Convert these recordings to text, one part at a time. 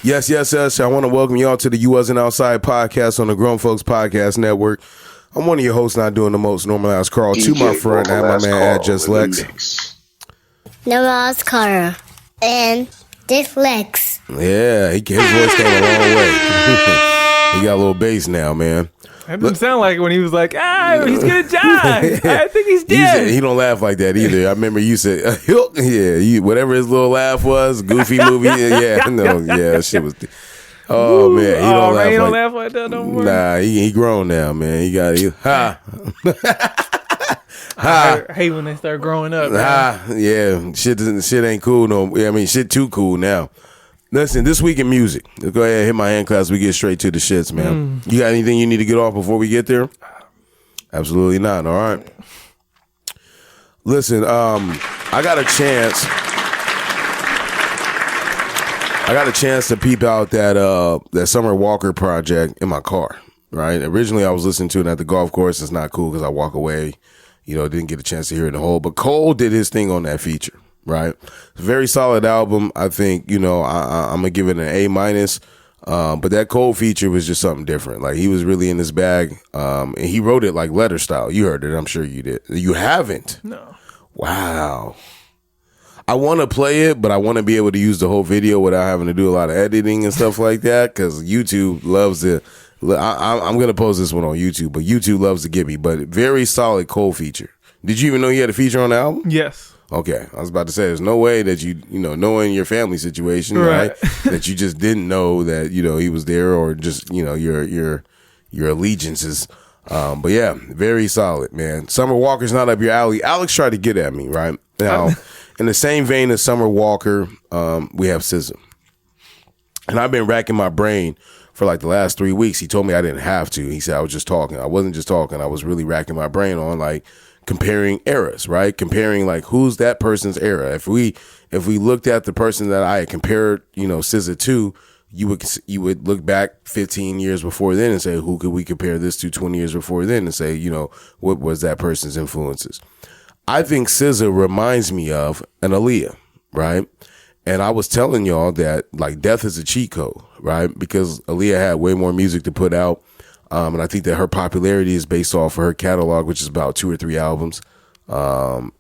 Yes, yes, yes. I want to welcome y'all to the You Wasn't Outside podcast on the Grown Folks Podcast Network. I'm one of your hosts, not doing the most normalized Carl. To my front, I have my man at Just Lex. Normalized Carl. And Just Lex. Yeah, his voice came a long way. He got a little bass now, man. That didn't sound like when he was like, he's gonna die. I think he's dead. He don't laugh like that either. I remember you said, whatever his little laugh was, goofy movie. That shit was. Oh man, he don't laugh like that no more. Nah, he grown now, man. I hate when they start growing up. Yeah, shit ain't cool no. I mean, shit too cool now. Listen, this week in music. Let's go ahead and hit my hand class. We get straight to the shits, man. You got anything you need to get off before we get there? Absolutely not. All right. Listen, I got a chance to peep out that Summer Walker project in my car. Right. Originally, I was listening to it at the golf course. It's not cool because I walk away. Didn't get a chance to hear it in the whole. But Cole did his thing on that feature. Right. It's a very solid album. I think, I'm going to give it an A-. But that Cole feature was just something different. Like, he was really in his bag. And he wrote it like letter style. You heard it. I'm sure you did. You haven't? No. Wow. I want to play it, but I want to be able to use the whole video without having to do a lot of editing and stuff like that. Because YouTube loves to. I'm going to post this one on YouTube, but YouTube loves to get me. But very solid Cole feature. Did you even know he had a feature on the album? Yes. Okay, I was about to say, there's no way that knowing your family situation, right? That you just didn't know that he was there, or just your allegiances. But yeah, very solid, man. Summer Walker's not up your alley. Alex tried to get at me, right? Now, in the same vein as Summer Walker, we have SZA, and I've been racking my brain for like the last 3 weeks. He told me I didn't have to. He said I was just talking. I wasn't just talking. I was really racking my brain on like comparing eras, right? Comparing like who's that person's era. If we looked at the person that I had compared, SZA to, you would look back 15 years before then and say, who could we compare this to 20 years before then, and say, what was that person's influences? I think SZA reminds me of an Aaliyah, right? And I was telling y'all that like death is a cheat code, right? Because Aaliyah had way more music to put out. And I think that her popularity is based off of her catalog, which is about 2 or 3 albums,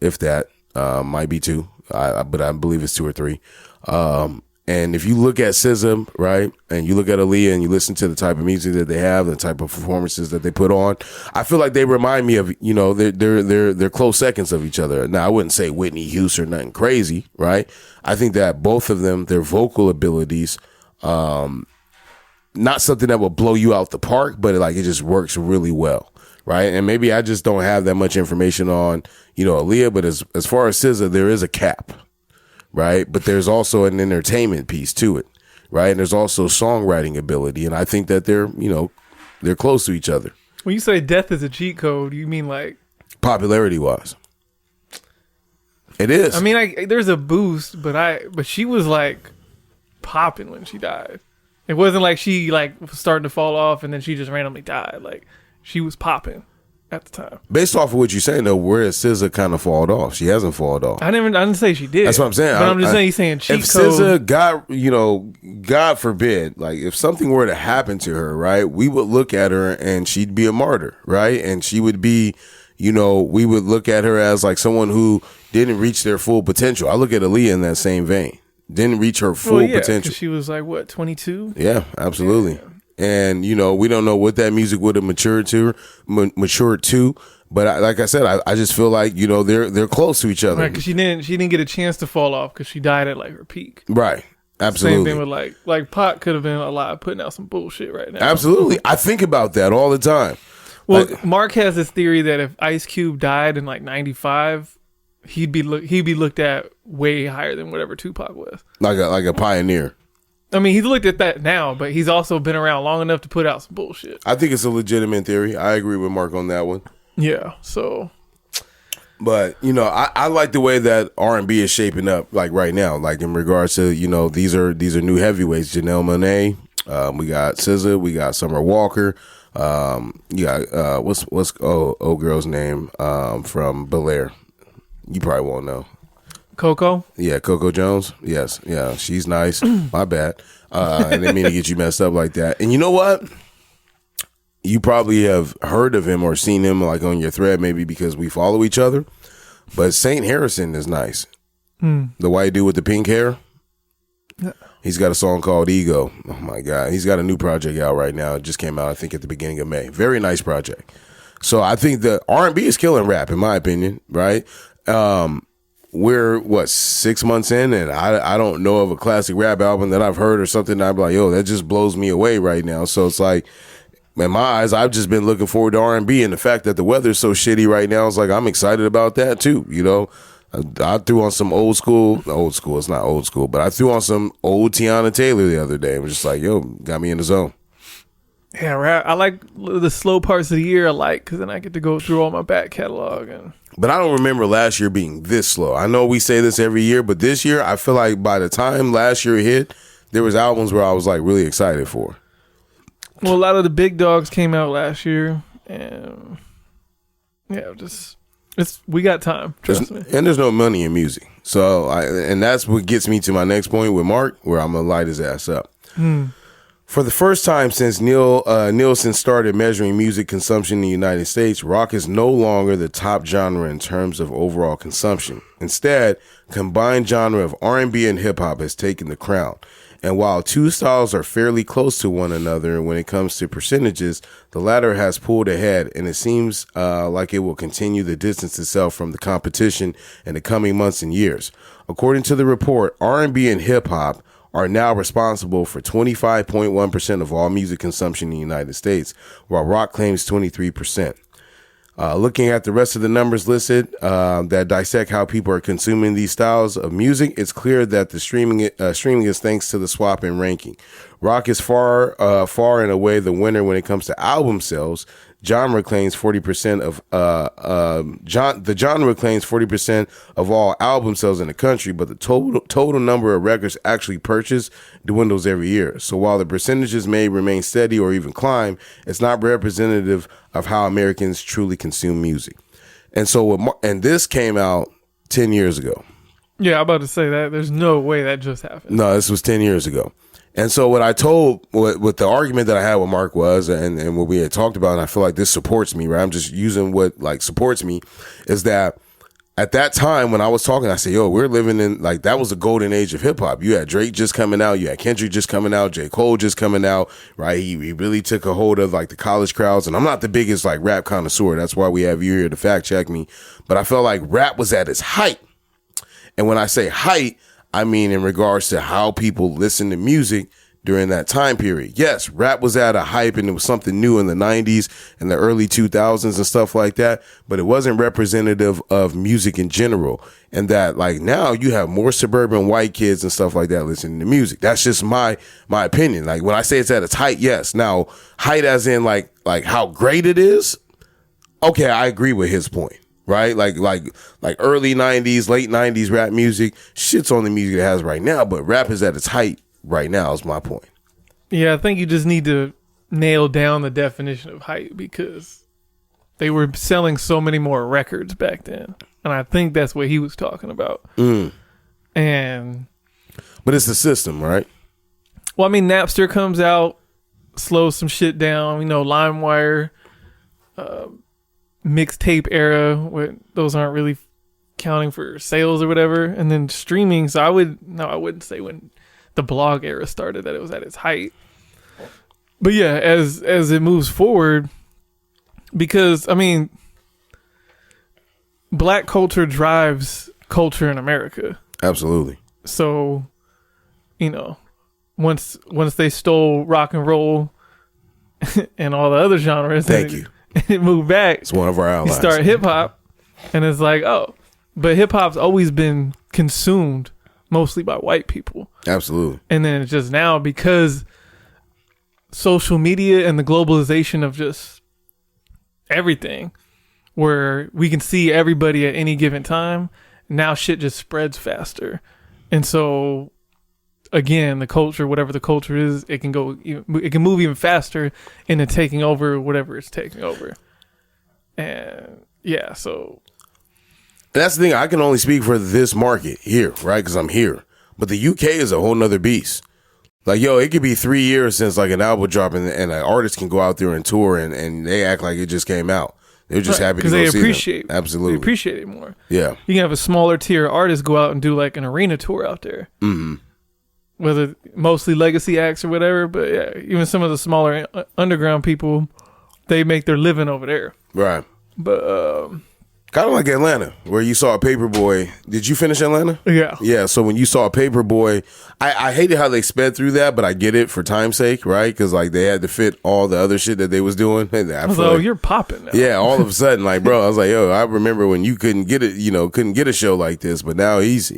if that, might be 2, but I believe it's 2 or 3. And if you look at SZA, right, and you look at Aaliyah and you listen to the type of music that they have, the type of performances that they put on, I feel like they remind me of, they're close seconds of each other. Now, I wouldn't say Whitney Houston or nothing crazy, right? I think that both of them, their vocal abilities, not something that will blow you out the park, but it just works really well, right? And maybe I just don't have that much information on, Aaliyah, but as far as SZA, there is a cap, right? But there's also an entertainment piece to it, right? And there's also songwriting ability, and I think that they're close to each other. When you say death is a cheat code, you mean like popularity-wise? It is. I mean, there's a boost, but she was like popping when she died. It wasn't like she was starting to fall off and then she just randomly died. Like, she was popping at the time. Based off of what you're saying, though, where has SZA kind of fallen off? She hasn't fallen off. I didn't say she did. That's what I'm saying. But I'm just saying, you're saying cheat if code. If SZA, God forbid, like if something were to happen to her, right, we would look at her and she'd be a martyr, right? And she would be, we would look at her as like someone who didn't reach their full potential. I look at Aaliyah in that same vein. Didn't reach her full potential. She was like, what, 22? Yeah, absolutely. Yeah. And, we don't know what that music would have matured to. But like I said, I just feel like, they're close to each other. Right, because she didn't get a chance to fall off because she died at like her peak. Right. Absolutely. Same thing with like Pac could have been alive putting out some bullshit right now. Absolutely. I think about that all the time. Well, Mark has this theory that if Ice Cube died in like 95, he'd be looked at way higher than whatever Tupac was. Like a pioneer. I mean, he's looked at that now, but he's also been around long enough to put out some bullshit. I think it's a legitimate theory. I agree with Mark on that one. Yeah, so. But, I like the way that R&B is shaping up, like right now, like in regards to, these are new heavyweights. Janelle Monáe, we got SZA, we got Summer Walker, you got, what's old girl's name from Bel Air? You probably won't know. Coco? Yeah, Coco Jones. Yes. Yeah, she's nice. My bad. I didn't mean to get you messed up like that. And you know what? You probably have heard of him or seen him like on your thread, maybe because we follow each other. But Saint Harrison is nice. The white dude with the pink hair. He's got a song called Ego. Oh my God. He's got a new project out right now. It just came out, I think, at the beginning of May. Very nice project. So I think the R&B is killing rap, in my opinion, right? We're 6 months in, and I don't know of a classic rap album that I've heard or something that I'm like, yo, that just blows me away right now. So it's like, in my eyes, I've just been looking forward to R&B, and the fact that the weather's so shitty right now is like, I'm excited about that too. You know, I threw on some old school. It's not old school, but I threw on some old Tiana Taylor the other day. I was just like, yo, got me in the zone. Yeah, rap. I like the slow parts of the year. I like because then I get to go through all my back catalog. But I don't remember last year being this slow. I know we say this every year, but this year I feel like by the time last year hit, there was albums where I was like really excited for. Well, a lot of the big dogs came out last year, and yeah, we got time. Trust me. And there's no money in music, so and that's what gets me to my next point with Mark, where I'm gonna light his ass up. For the first time since Nielsen started measuring music consumption in the United States, rock is no longer the top genre in terms of overall consumption. Instead, combined genre of R&B and hip hop has taken the crown. And while two styles are fairly close to one another when it comes to percentages, the latter has pulled ahead, and it seems like it will continue to distance itself from the competition in the coming months and years. According to the report, R&B and hip hop are now responsible for 25.1% of all music consumption in the United States, while rock claims 23%. Looking at the rest of the numbers listed that dissect how people are consuming these styles of music, it's clear that the streaming is thanks to the swap in ranking. Rock is far and away the winner when it comes to album sales. Genre claims 40% of the genre claims 40% of all album sales in the country, but the total number of records actually purchased dwindles every year. So while the percentages may remain steady or even climb, it's not representative of how Americans truly consume music. And so, and this came out 10 years ago. Yeah, I'm about to say that. There's no way that just happened. No, this was 10 years ago. And so what the argument that I had with Mark was, and what we had talked about, and I feel like this supports me, right? I'm just using what like supports me, is that at that time when I was talking, I said, yo, we're living in, like, that was the golden age of hip hop. You had Drake just coming out. You had Kendrick just coming out. J. Cole just coming out, right? He really took a hold of like the college crowds. And I'm not the biggest like rap connoisseur. That's why we have you here to fact check me. But I felt like rap was at its height. And when I say height, I mean in regards to how people listen to music during that time period. Yes, rap was at a hype and it was something new in the 90s and the early 2000s and stuff like that, but it wasn't representative of music in general. And that like now you have more suburban white kids and stuff like that listening to music. That's just my opinion. Like when I say it's at its height, yes. Now, height as in like how great it is. Okay, I agree with his point. Right? Like early 90s, late 90s rap music, shit's on the music it has right now, but rap is at its height right now is my point. Yeah, I think you just need to nail down the definition of hype because they were selling so many more records back then. And I think that's what he was talking about. But it's the system, right? Well, I mean, Napster comes out, slows some shit down, LimeWire, mixtape era, where those aren't really counting for sales or whatever, and then streaming. So I wouldn't say when the blog era started that it was at its height. But yeah, as it moves forward, because I mean, black culture drives culture in America. Absolutely. So, once they stole rock and roll and all the other genres, thank you. It moved back. It's one of our allies. You start hip hop, and it's like, oh, but hip hop's always been consumed mostly by white people. Absolutely. And then it's just now because social media and the globalization of just everything, where we can see everybody at any given time. Now shit just spreads faster, and so again, the culture, whatever the culture is, it can move even faster into taking over whatever it's taking over. And yeah, so that's the thing. I can only speak for this market here, right? Because I'm here. But the UK is a whole nother beast. Like, yo, it could be 3 years since like an album drop, and an artist can go out there and tour, and they act like it just came out. They're just happy to go see them. Because they appreciate, absolutely, they appreciate it more. Yeah, you can have a smaller tier artist go out and do like an arena tour out there. Mm-hmm. Whether mostly legacy acts or whatever, but yeah, even some of the smaller underground people, they make their living over there. Right. But kind of like Atlanta, where you saw a Paperboy. Did you finish Atlanta? Yeah. Yeah. So when you saw a Paperboy, I hated how they sped through that, but I get it for time's sake, right? Because like they had to fit all the other shit that they was doing. I was like, oh, you're popping now. Yeah. All of a sudden, like, bro, I was like, yo, I remember when you couldn't get it, couldn't get a show like this, but now he's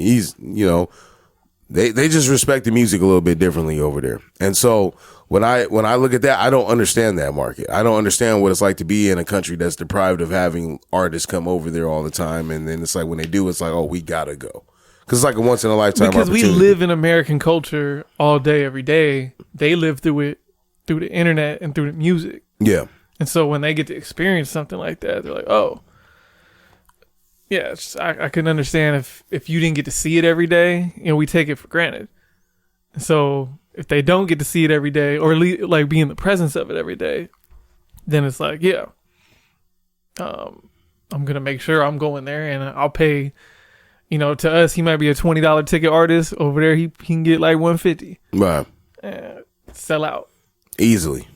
They just respect the music a little bit differently over there. And so when I look at that, I don't understand that market. I don't understand what it's like to be in a country that's deprived of having artists come over there all the time. And then it's like when they do, it's like, oh, we gotta go. Because it's like a once in a lifetime because opportunity. we live in American culture all day, every day. They live through it, through the internet and through the music. Yeah. And so when they get to experience something like that, they're like, oh. Yeah, I can understand if you didn't get to see it every day, we take it for granted. So if they don't get to see it every day, or at least like be in the presence of it every day, then it's like, yeah, I'm gonna make sure I'm going there, and I'll pay. To us, he might be a $20 ticket artist. Over there, he can get like $150. Right. Sell out easily.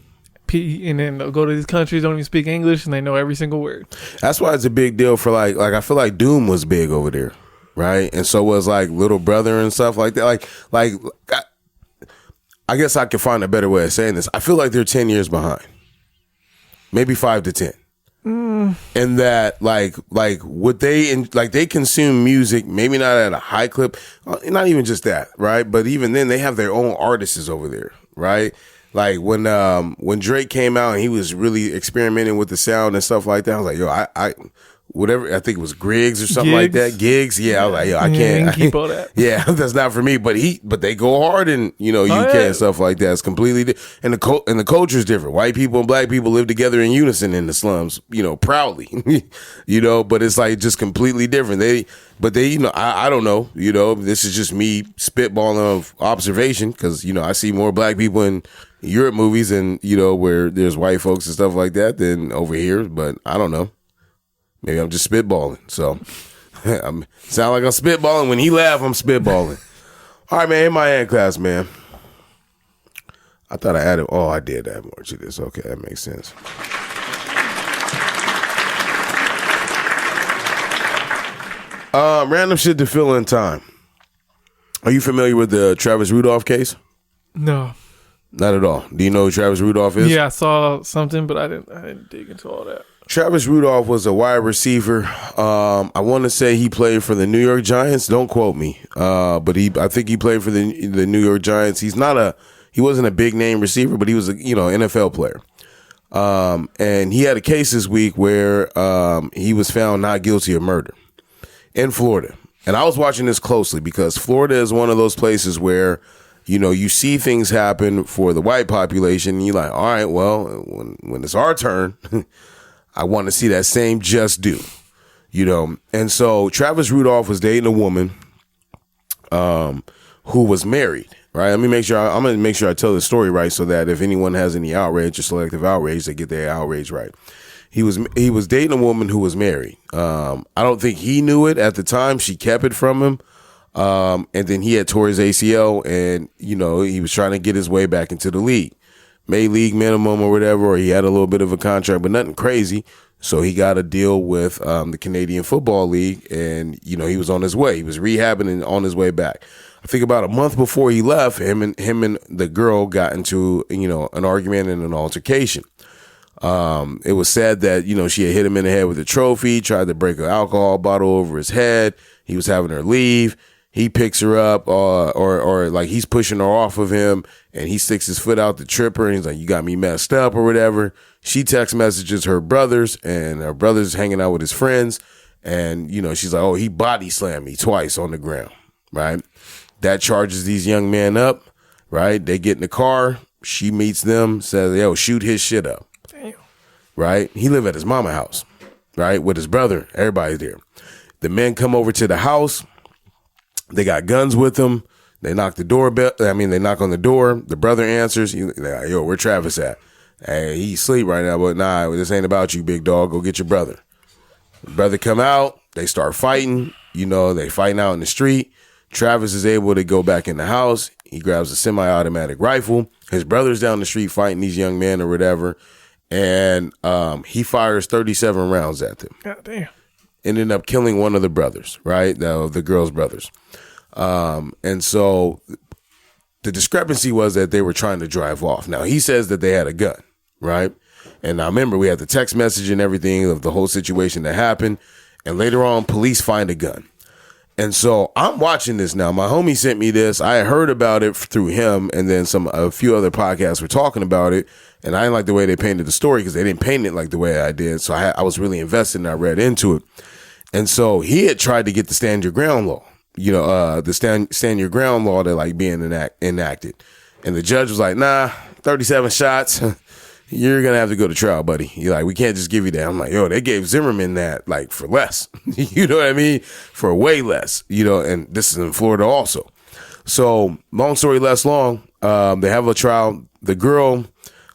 And then they'll go to these countries, don't even speak English, and they know every single word. That's why it's a big deal for like I feel like Doom was big over there, right? And so was like Little Brother and stuff like that. Like I guess I could find a better way of saying this. I feel like they're 10 years behind, maybe 5 to 10. And that like what they consume music, maybe not at a high clip, not even just that, right? But even then, they have their own artists over there, right? Like when Drake came out and he was really experimenting with the sound and stuff like that, I was like, yo, I whatever, I think it was Griggs or something like that. Gigs, yeah. I was like, yo, I can't keep all that. Yeah, that's not for me. But they go hard in UK and stuff like that. It's completely and the culture is different. White people and black people live together in unison in the slums, proudly, But it's like just completely different. I don't know. This is just me spitballing of observation because I see more black people in Europe movies and where there's white folks and stuff like that than over here. But I don't know. Maybe I'm just spitballing. So sound like I'm spitballing. When he laugh, I'm spitballing. All right, man. In my hand class, man. I thought I added. Oh, I did add more to this. Okay, that makes sense. Random shit to fill in time. Are you familiar with the Travis Rudolph case? No. Not at all. Do you know who Travis Rudolph is? Yeah, I saw something, but I didn't dig into all that. Travis Rudolph was a wide receiver. I want to say he played for the New York Giants. Don't quote me. But I think he played for the New York Giants. He wasn't a big name receiver, but he was a NFL player. And he had a case this week where he was found not guilty of murder in Florida. And I was watching this closely because Florida is one of those places where you see things happen for the white population and you're like, all right, well, when it's our turn, I want to see that same just due, And so Travis Rudolph was dating a woman who was married, right? I'm going to make sure I tell the story right so that if anyone has any outrage or selective outrage, they get their outrage right. He was dating a woman who was married. I don't think he knew it at the time. She kept it from him. And then he had tore his ACL and, he was trying to get his way back into the league. Made league minimum or whatever, or he had a little bit of a contract, but nothing crazy. So he got a deal with the Canadian Football League and, he was on his way. He was rehabbing and on his way back. I think about a month before he left, him and the girl got into, an argument and an altercation. It was said that, she had hit him in the head with a trophy, tried to break an alcohol bottle over his head. He was having her leave. He picks her up, or like he's pushing her off of him, and he sticks his foot out to trip her, and he's like, "You got me messed up," or whatever. She text messages her brothers, and her brothers hanging out with his friends, and she's like, "Oh, he body slammed me twice on the ground," right? That charges these young men up, right? They get in the car. She meets them, says, "Yo, shoot his shit up." Damn. Right? He lived at his mama house, right, with his brother. Everybody's there. The men come over to the house. They got guns with them. They knock the doorbell. They knock on the door. The brother answers. They're like, yo, where Travis at? Hey, he's asleep right now, but nah, this ain't about you, big dog. Go get your brother. The brother come out. They start fighting. They fighting out in the street. Travis is able to go back in the house. He grabs a semi-automatic rifle. His brother's down the street fighting these young men or whatever. And he fires 37 rounds at them. God damn. Ended up killing one of the brothers, right? The girl's brothers. And so the discrepancy was that they were trying to drive off. Now, he says that they had a gun, right? And now remember, we had the text message and everything of the whole situation that happened. And later on, police find a gun. And so I'm watching this now. My homie sent me this. I had heard about it through him, and then a few other podcasts were talking about it. And I didn't like the way they painted the story because they didn't paint it like the way I did. So I was really invested and I read into it. And so he had tried to get the stand your ground law, the stand your ground law to like being enacted. And the judge was like, nah, 37 shots. You're going to have to go to trial, buddy. You're like, we can't just give you that. I'm like, yo, they gave Zimmerman that like for less. You know what I mean? For way less, and this is in Florida also. So long story less long, they have a trial. The girl,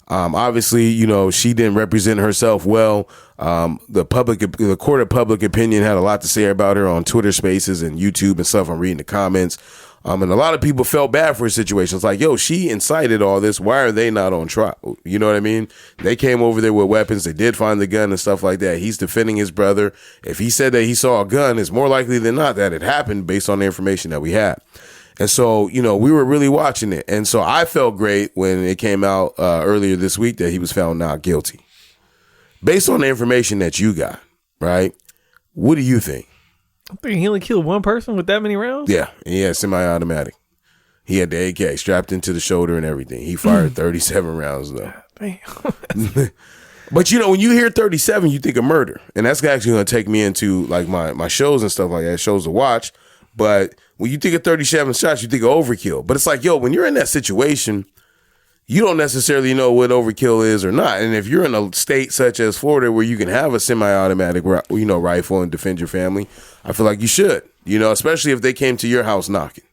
obviously, she didn't represent herself well. The court of public opinion had a lot to say about her on Twitter Spaces and YouTube and stuff. I'm reading the comments. And a lot of people felt bad for her situation. It's like, yo, she incited all this. Why are they not on trial? You know what I mean? They came over there with weapons. They did find the gun and stuff like that. He's defending his brother. If he said that he saw a gun, it's more likely than not that it happened based on the information that we had. And so, we were really watching it. And so I felt great when it came out earlier this week that he was found not guilty. Based on the information that you got, right? What do you think? I think he only killed one person with that many rounds? Yeah, and he had semi-automatic. He had the AK strapped into the shoulder and everything. He fired 37 rounds, though. Damn. But, when you hear 37, you think of murder. And that's actually going to take me into, like, my shows and stuff like that, shows to watch. But when you think of 37 shots, you think of overkill. But it's like, yo, when you're in that situation, you don't necessarily know what overkill is or not. And if you're in a state such as Florida where you can have a semi-automatic, rifle and defend your family, I feel like you should, especially if they came to your house knocking.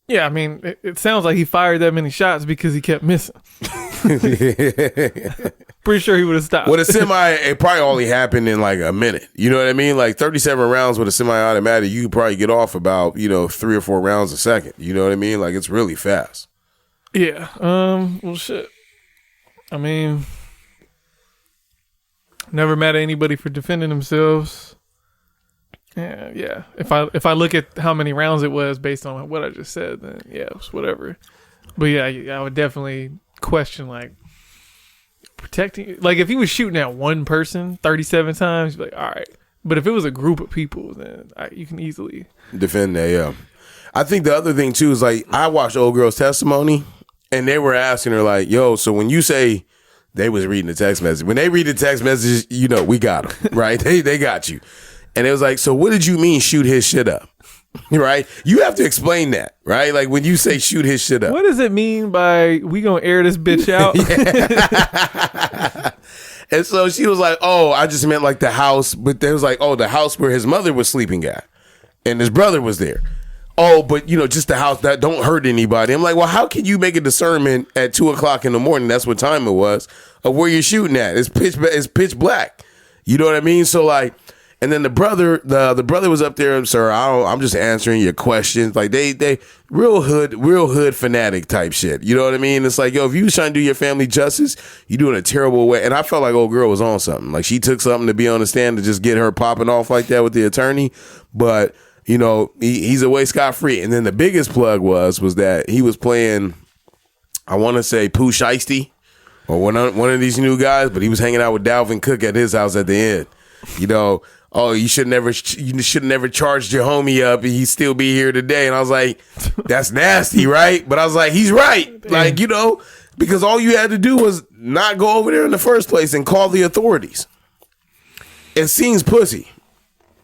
Yeah, it sounds like he fired that many shots because he kept missing. Pretty sure he would have stopped. With a semi, it probably only happened in like a minute. You know what I mean? Like 37 rounds with a semi-automatic, you could probably get off about, 3 or 4 rounds a second. You know what I mean? Like it's really fast. Yeah. Well, shit. Never mad at anybody for defending themselves. Yeah. If I look at how many rounds it was based on what I just said, then yeah, it was whatever. But yeah, I would definitely question like protecting. Like if he was shooting at one person 37 times, you'd be like, all right. But if it was a group of people, then you can easily defend that. Yeah. I think the other thing too is like I watched old girl's testimony, and they were asking her like, "Yo, so when you say they was reading the text message, when they read the text message, we got them, right? They got you." And it was like, so what did you mean shoot his shit up? Right? You have to explain that, right? Like when you say shoot his shit up. What does it mean by we gonna air this bitch out? And so she was like, oh, I just meant like the house. But they was like, oh, the house where his mother was sleeping at. And his brother was there. Oh, but just the house that don't hurt anybody. I'm like, well, how can you make a discernment at 2:00 in the morning? That's what time it was of where you're shooting at. It's pitch black. You know what I mean? So like, and then the brother was up there, sir. I'm just answering your questions. Like they real hood fanatic type shit. You know what I mean? It's like, yo, if you was trying to do your family justice, you doing a terrible way. And I felt like old girl was on something. Like she took something to be on the stand to just get her popping off like that with the attorney. But he's away scot-free. And then the biggest plug was that he was playing, I want to say Pooh Shiesty or one of these new guys, but he was hanging out with Dalvin Cook at his house at the end. Oh, you should never charged your homie up and he'd still be here today. And I was like, that's nasty, right? But I was like, he's right. Damn. Like, because all you had to do was not go over there in the first place and call the authorities. It seems pussy,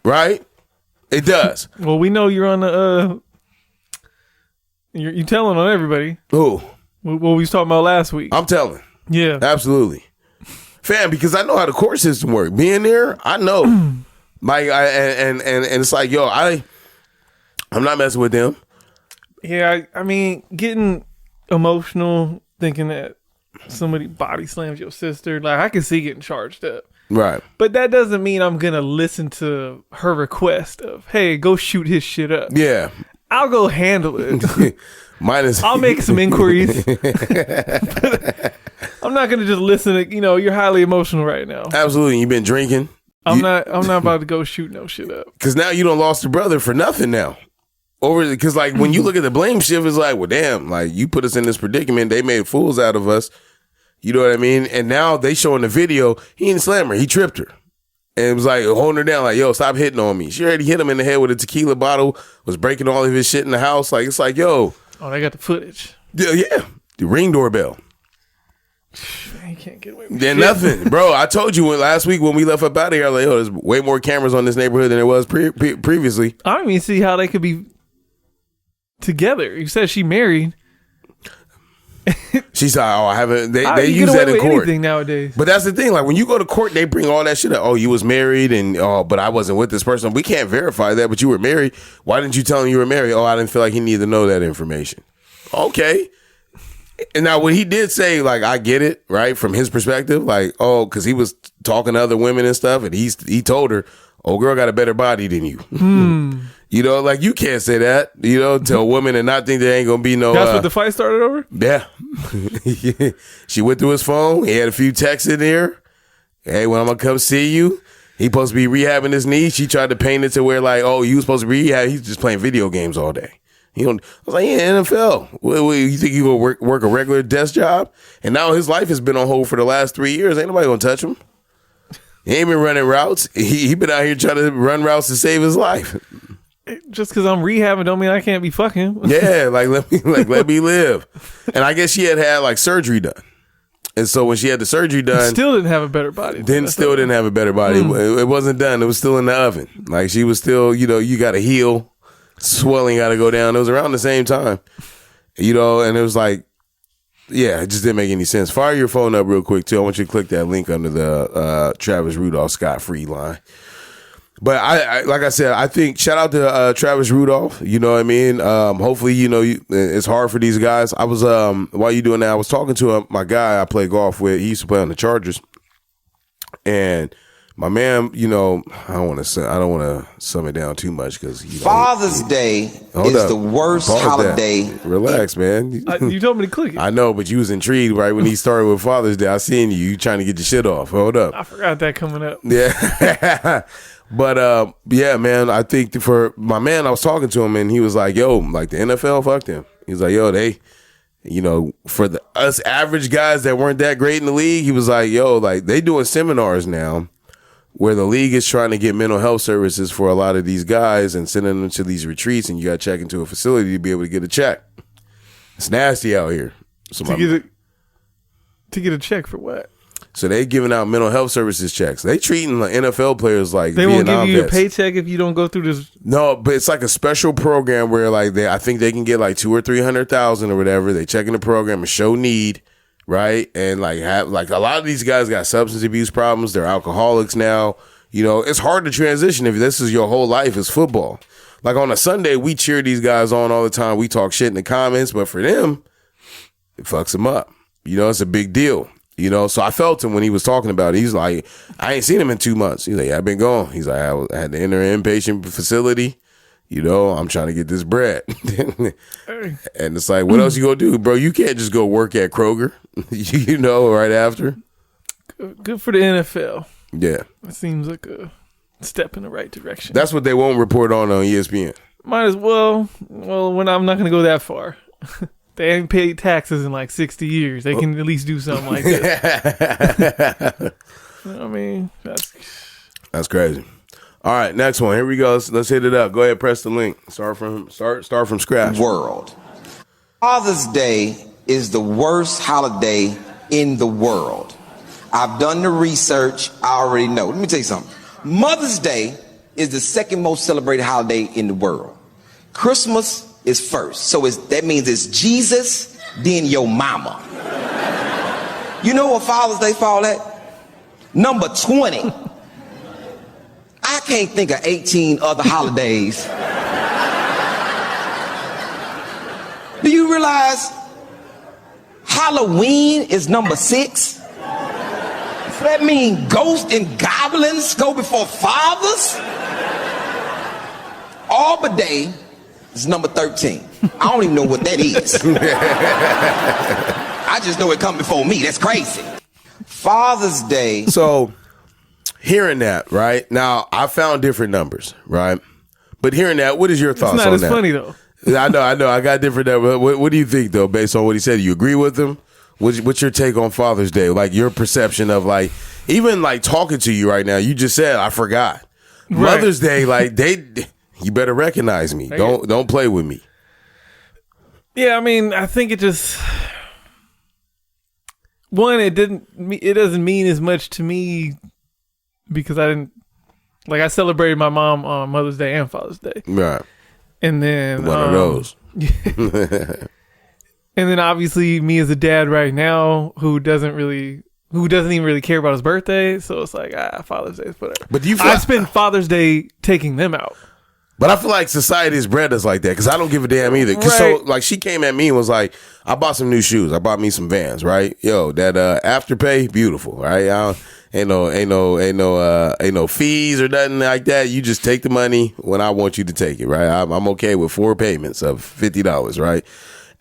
right? It does. Well, we know you're on the you're telling on everybody. Who? What we was talking about last week. I'm telling. Yeah. Absolutely. Fam, because I know how the court system works. Being there, I know. Like and it's like, yo, I'm not messing with them. Yeah, I mean, getting emotional thinking that somebody body slams your sister, like I can see getting charged up. Right. But that doesn't mean I'm going to listen to her request of, hey, go shoot his shit up. Yeah. I'll go handle it. I'll make some inquiries. I'm not going to just listen to, you're highly emotional right now. Absolutely. You've been drinking. I'm not about to go shoot no shit up. Because now you done lost a brother for nothing now. Because like when you look at the blame shift, it's like, well, damn, like you put us in this predicament. They made fools out of us. You know what I mean? And now they showing the video. He didn't slam her. He tripped her. And it was like holding her down like, yo, stop hitting on me. She already hit him in the head with a tequila bottle, was breaking all of his shit in the house. Like, it's like, yo. Oh, they got the footage. Yeah. The Ring doorbell. Man, you can't get away with Then shit. nothing. Bro, I told you last week when we left up out of here, I was like, yo, there's way more cameras on this neighborhood than there was previously. I don't even see how they could be together. You said she married. She's like, oh, I haven't. They you use get away that in with court anything nowadays. But that's the thing. Like when you go to court, they bring all that shit up. Oh, you was married, and but I wasn't with this person. We can't verify that. But you were married. Why didn't you tell him you were married? Oh, I didn't feel like he needed to know that information. Okay. And now what he did say, like I get it, right, from his perspective, like because he was talking to other women and stuff, and he told her, "Oh, girl got a better body than you." You know, like you can't say that, to a woman and not think there ain't gonna be no. That's what the fight started over? Yeah. She went through his phone. He had a few texts in there. Hey, when I'm gonna come see you, he supposed to be rehabbing his knee. She tried to paint it to where like, oh, you was supposed to rehab. He's just playing video games all day. I was like, yeah, NFL. What, you think you gonna work a regular desk job? And now his life has been on hold for the last 3 years. Ain't nobody gonna touch him. He ain't been running routes. He been out here trying to run routes to save his life. Just because I'm rehabbing don't mean I can't be fucking. Yeah, let me live. And I guess she had like surgery done. And so when she had the surgery done, still didn't have a better body. Didn't have a better body. It wasn't done. It was still in the oven. Like she was still, you got to heal. Swelling got to go down. It was around the same time, and it was like, yeah, it just didn't make any sense. Fire your phone up real quick too. I want you to click that link under the Travis Rudolph scot-free line. But I like I said, I think shout out to Travis Rudolph. You know what I mean? Hopefully, it's hard for these guys. I was while you doing that, I was talking to my guy I play golf with. He used to play on the Chargers, and my man, I don't want to sum it down too much because Father's Day is the worst holiday. Relax, man. You told me to click it. I know, but you was intrigued right when he started with Father's Day. I seen you trying to get your shit off. Hold up. I forgot that coming up. Yeah. But yeah, man, I think for my man, I was talking to him and he was like, yo, like the NFL fucked him. He's like, yo, they, for us average guys that weren't that great in the league, he was like, yo, like they doing seminars now where the league is trying to get mental health services for a lot of these guys and sending them to these retreats, and you got to check into a facility to be able to get a check. It's nasty out here. So to get a check for what? So they giving out mental health services checks. They treating the NFL players like they Vietnam won't give you vets. a paycheck if you don't go through this. No, but it's like a special program where like I think they can get like 200,000 or 300,000 or whatever. They check in the program and show need. Right. And have a lot of these guys got substance abuse problems. They're alcoholics now. It's hard to transition if this is your whole life is football. Like on a Sunday, we cheer these guys on all the time. We talk shit in the comments, but for them, it fucks them up. It's a big deal. So I felt him when he was talking about it. He's like, I ain't seen him in 2 months. He's like, yeah, I've been gone. He's like, I had to enter an inpatient facility. I'm trying to get this bread. And it's like, what else you gonna do, bro? You can't just go work at Kroger, right after. Good for the NFL. Yeah. It seems like a step in the right direction. That's what they won't report on ESPN. Might as well. Well, when I'm not going to go that far. They ain't paid taxes in like 60 years. They can at least do something like that. I mean, that's crazy. All right, next one. Here we go. Let's hit it up. Go ahead, press the link. Start from scratch. World. Father's Day is the worst holiday in the world. I've done the research. I already know. Let me tell you something. Mother's Day is the second most celebrated holiday in the world. Christmas is first. So that means it's Jesus, then your mama. You know what Father's Day fall at? Number 20. I can't think of 18 other holidays Do you realize Halloween is number 6? So that means ghosts and goblins go before fathers? Arbor Day is number 13. I don't even know what that is. I just know it come before me. That's crazy. Father's Day. So, hearing that, right? Now, I found different numbers, right? But hearing that, what is your thoughts on that? It's not as funny, though. I know. I got different numbers. What do you think, though, based on what he said? You agree with him? What's your take on Father's Day? Like, your perception of, like, even, like, talking to you right now, you just said, I forgot. Right. Mother's Day, like, you better recognize me. Don't play with me. Yeah, I mean, I think it just... One, it doesn't mean as much to me because I didn't, like, I celebrated my mom on Mother's Day and Father's Day. Right. And then one of those. And then obviously me as a dad right now who doesn't even really care about his birthday. So it's like, Father's Day is whatever. But I spend Father's Day taking them out. But I feel like society has bred us like that because I don't give a damn either. Right. So, like, she came at me and was like, I bought some new shoes. I bought me some Vans, right? Yo, that Afterpay, beautiful, right? Ain't no fees or nothing like that. You just take the money when I want you to take it, right? I'm okay with 4 payments of $50, right?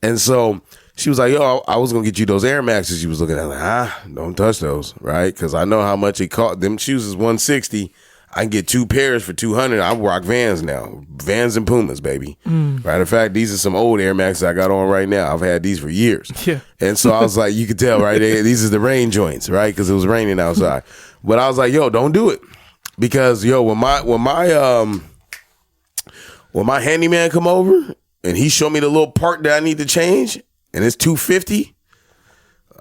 And so she was like, yo, I was going to get you those Air Maxes you was looking at. Like, don't touch those, right? Because I know how much it cost. Them shoes is $160. I can get 2 pairs for $200. I rock Vans now. Vans and Pumas, baby. Matter of fact, these are some old Air Maxes I got on right now. I've had these for years. Yeah. And so I was like, you could tell, right? These are the rain joints, right? Because it was raining outside. But I was like, yo, don't do it. Because, yo, when my handyman come over and he showed me the little part that I need to change and it's $250,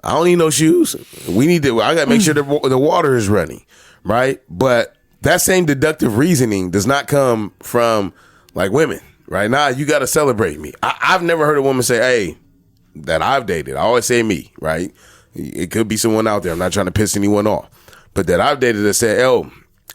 I don't need no shoes. I got to make sure the water is running, right? But that same deductive reasoning does not come from, like, women, right? Nah, you got to celebrate me. I've never heard a woman say, hey, that I've dated. I always say me, right? It could be someone out there. I'm not trying to piss anyone off. But that I've dated that said, oh,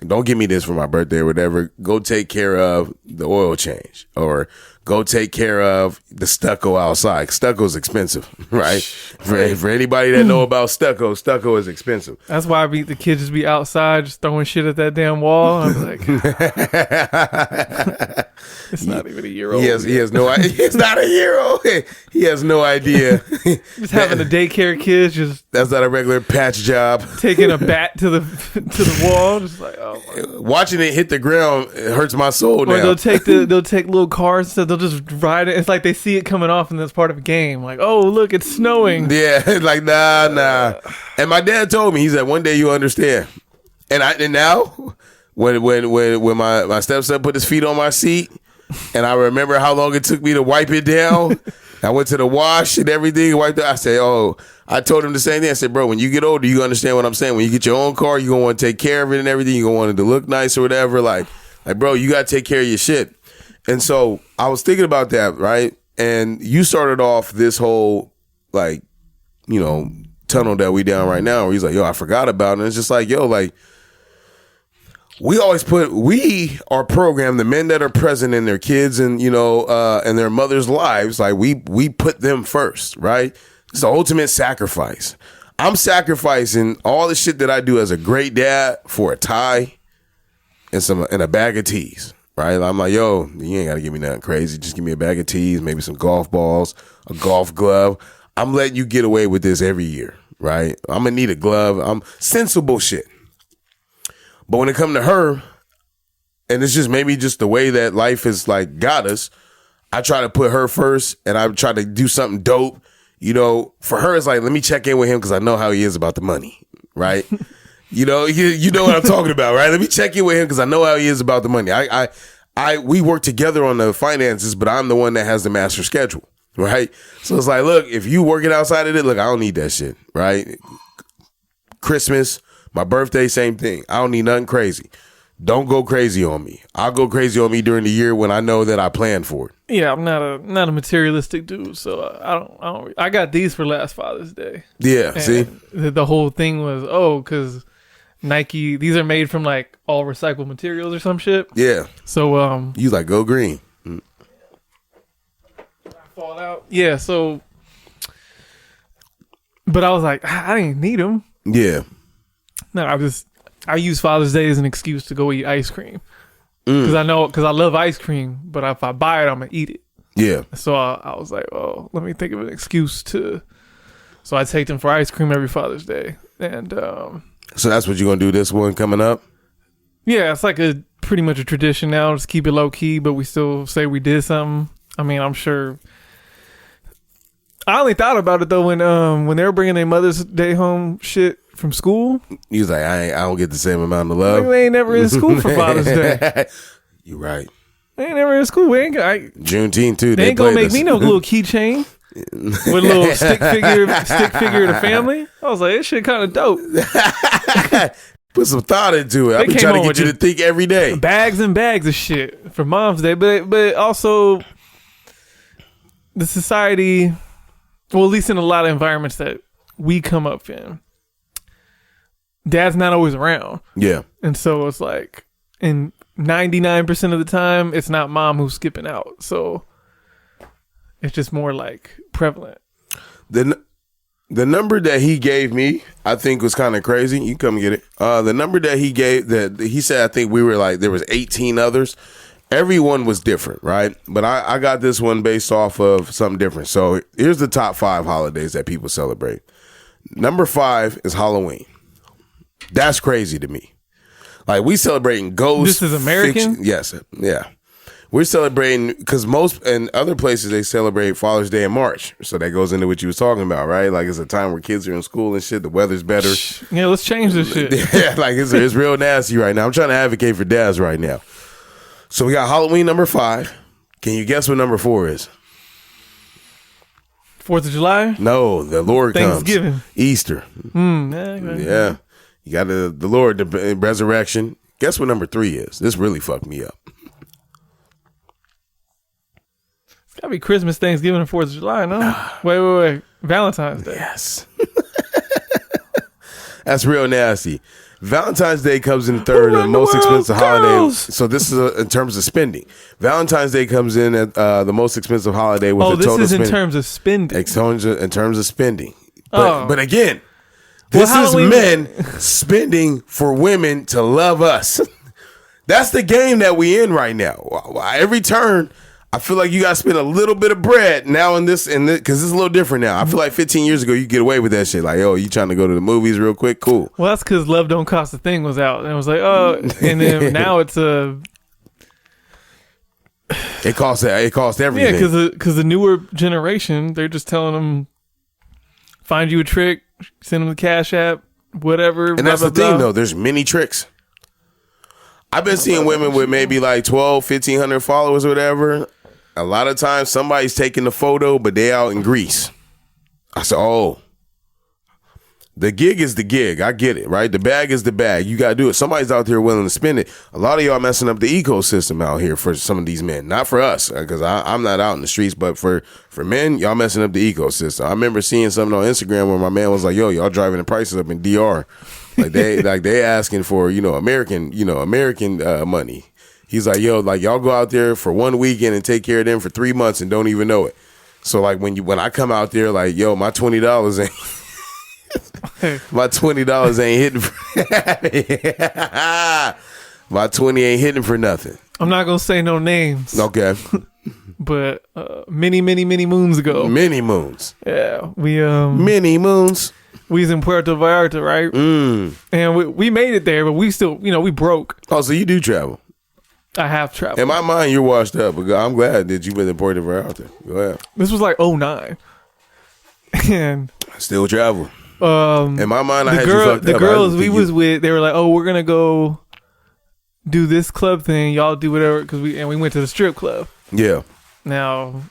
don't give me this for my birthday or whatever. Go take care of the oil change or go take care of the stucco outside. Stucco's expensive, right? For anybody that know about stucco is expensive. That's why the kids just be outside just throwing shit at that damn wall. I'm like, it's not even a year old. He has no idea. It's not a year old. He has no idea. Just having the daycare kids just. That's not a regular patch job. Taking a bat to the wall, just like, oh my God. Watching it hit the ground, it hurts my soul now. Or they'll take little cars, so they'll just ride it. It's like they see it coming off and it's part of a game. Like, oh, look, it's snowing. Yeah, like nah. And my dad told me, he said, one day you'll understand. And now, when my stepson put his feet on my seat, and I remember how long it took me to wipe it down. I went to the wash and everything, wiped it. I said, I told him the same thing. I said, bro, when you get older, you understand what I'm saying. When you get your own car, you're going to want to take care of it and everything. You're going to want it to look nice or whatever. Like, bro, you got to take care of your shit. And so I was thinking about that, right? And you started off this whole, like, you know, tunnel that we down right now where he's like, yo, I forgot about it. And it's just like, yo, like, we are programmed, the men that are present in their kids and, you know, and their mothers' lives, like we put them first, right? It's the ultimate sacrifice. I'm sacrificing all the shit that I do as a great dad for a tie and a bag of teas, right? I'm like, yo, you ain't got to give me nothing crazy. Just give me a bag of teas, maybe some golf balls, a golf glove. I'm letting you get away with this every year, right? I'm going to need a glove. I'm sensible shit. But when it comes to her, and it's just maybe just the way that life has like got us, I try to put her first and I try to do something dope. You know, for her, it's like, let me check in with him because I know how he is about the money, right? you know what I'm talking about, right? Let me check in with him because I know how he is about the money. We work together on the finances, but I'm the one that has the master schedule, right? So it's like, look, if you working outside of it, look, I don't need that shit, right? Christmas, my birthday, same thing. I don't need nothing crazy. Don't go crazy on me. I'll go crazy on me during the year when I know that I planned for it. Yeah, I'm not a materialistic dude, so I got these for last Father's Day. Yeah, and see? The whole thing was, because Nike, these are made from like all recycled materials or some shit. Yeah. So you like go green. fall out. Yeah, so, but I was like, I didn't need them. Yeah. No, I use Father's Day as an excuse to go eat ice cream. Because I love ice cream, but if I buy it, I'm going to eat it. Yeah. So I was like, oh, let me think of an excuse to. So I take them for ice cream every Father's Day. And so that's what you're going to do this one coming up? yeah, it's like pretty much a tradition now. Just keep it low key, but we still say we did something. I mean, I'm sure. I only thought about it though when they were bringing their Mother's Day home shit from school. He was like, I don't get the same amount of love. They ain't never in school for Father's Day. You're right. They ain't never in school. We ain't Juneteenth too. They ain't gonna make me no little keychain with a little stick figure of the family. I was like, this shit kind of dope. Put some thought into it. I've been trying to get you to think every day. Bags and bags of shit for Mom's Day, but also the society. Well, at least in a lot of environments that we come up in, Dad's not always around. Yeah, and so it's like, and 99% of the time, it's not Mom who's skipping out. So it's just more like prevalent. The number that he gave me, I think, was kind of crazy. You can come get it. The number that he gave, that he said, I think we were like, there was 18 others. Everyone was different, right? But I got this one based off of something different. So here's the top 5 holidays that people celebrate. Number 5 is Halloween. That's crazy to me. Like, we celebrating ghosts. This is American? Fiction. Yes. Yeah. We're celebrating, because most and other places they celebrate Father's Day in March. So that goes into what you was talking about, right? Like, it's a time where kids are in school and shit. The weather's better. Yeah, let's change this shit. Yeah, like it's real nasty right now. I'm trying to advocate for dads right now. So we got Halloween number 5. Can you guess what number 4 is? 4th of July? No, the Lord Thanksgiving. comes. Easter. Yeah. You got the Lord, the resurrection. Guess what number 3 is? This really fucked me up. It's gotta be Christmas, Thanksgiving, and 4th of July, no? Wait. Valentine's Day. Yes. That's real nasty. Valentine's Day comes in third, the most expensive holiday. So this is in terms of spending. Valentine's Day comes in at the most expensive holiday with a total spending. Oh, this is in terms of spending. In terms of spending. But again, this is men spending for women to love us. That's the game that we in right now. Every turn, I feel like you got to spend a little bit of bread now in this, because it's a little different now. I feel like 15 years ago, you get away with that shit. Like, oh, you trying to go to the movies real quick? Cool. Well, that's because Love Don't Cost a Thing was out. And it was like, oh, and then now it's a... It costs everything. Yeah, because the newer generation, they're just telling them, find you a trick, send them the Cash App, whatever. And that's the thing, though. There's many tricks. I've been seeing women with maybe like 1,500 followers or whatever. A lot of times somebody's taking the photo, but they out in Greece. I said, oh, the gig is the gig. I get it, right? The bag is the bag. You got to do it. Somebody's out there willing to spend it. A lot of y'all messing up the ecosystem out here for some of these men. Not for us, because I'm not out in the streets, but for men, y'all messing up the ecosystem. I remember seeing something on Instagram where my man was like, yo, y'all driving the prices up in DR. Like they asking for, American money. He's like, yo, like y'all go out there for one weekend and take care of them for 3 months and don't even know it. So like when I come out there, like, yo, my $20 ain't my $20 ain't hitting for my 20 ain't hitting for nothing. I'm not gonna say no names. Okay. But many moons ago. Many moons. Yeah. Many moons. We was in Puerto Vallarta, right? And we made it there, but we still, we broke. Oh, so you do travel? I have traveled. In my mind, you're washed up, but I'm glad that you've been in Puerto Vallarta. Go ahead. This was like 2009. And still travel. In my mind, I had you fucked up. The girls we was with, they were like, oh, we're going to go do this club thing. Y'all do whatever. Because we went to the strip club. Yeah. Now,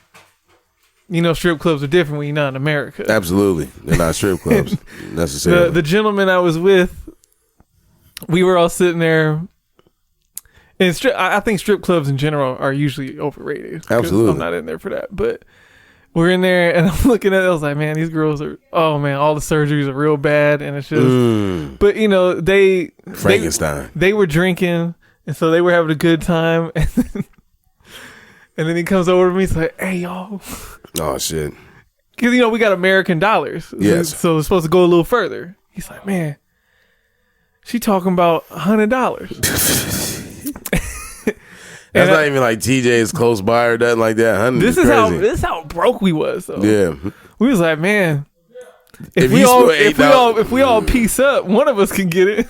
strip clubs are different when you're not in America. Absolutely. They're not strip clubs necessarily. The gentleman I was with, we were all sitting there. And I think strip clubs in general are usually overrated. Absolutely. I'm not in there for that. But we're in there and I'm looking at it. I was like, man, these girls are, oh man, all the surgeries are real bad. And it's just, but Frankenstein. They were drinking. And so they were having a good time. And then he comes over to me. He's like, hey, y'all. Oh shit. Because, we got American dollars. Yes. So it's supposed to go a little further. He's like, man, she talking about $100. That's not even like TJ is close by or nothing like that. This is how broke we was. Though. Yeah. We was like, man, if we all piece up, one of us can get it.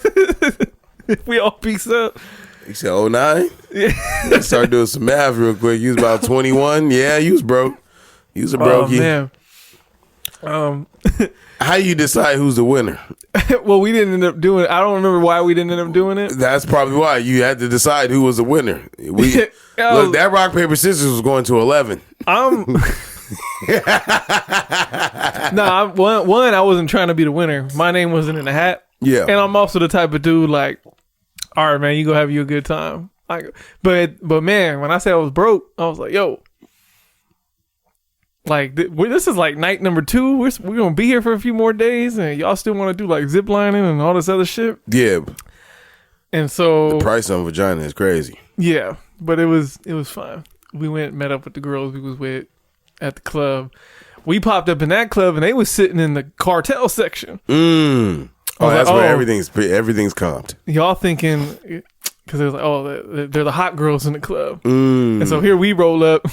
If we all piece up. He said 09? Yeah. Let's start doing some math real quick. You was about 21. Yeah, you was broke. You was a brokey. Oh, man. How you decide who's the winner? Well, we didn't end up doing it. I don't remember why we didn't end up doing it. That's probably why. You had to decide who was the winner. Look, that rock, paper, scissors was going to 11. One, I wasn't trying to be the winner. My name wasn't in the hat. Yeah. And I'm also the type of dude like, all right, man, you go have you a good time. But man, when I said I was broke, I was like, yo, like this is like night number 2. We're gonna be here for a few more days, and y'all still want to do like zip lining and all this other shit. Yeah. And so the price on vagina is crazy. Yeah, but it was fine. We met up with the girls we was with at the club. We popped up in that club, and they was sitting in the cartel section. Oh, that's where everything's comped. Y'all thinking, because it was like, they're the hot girls in the club. And so here we roll up.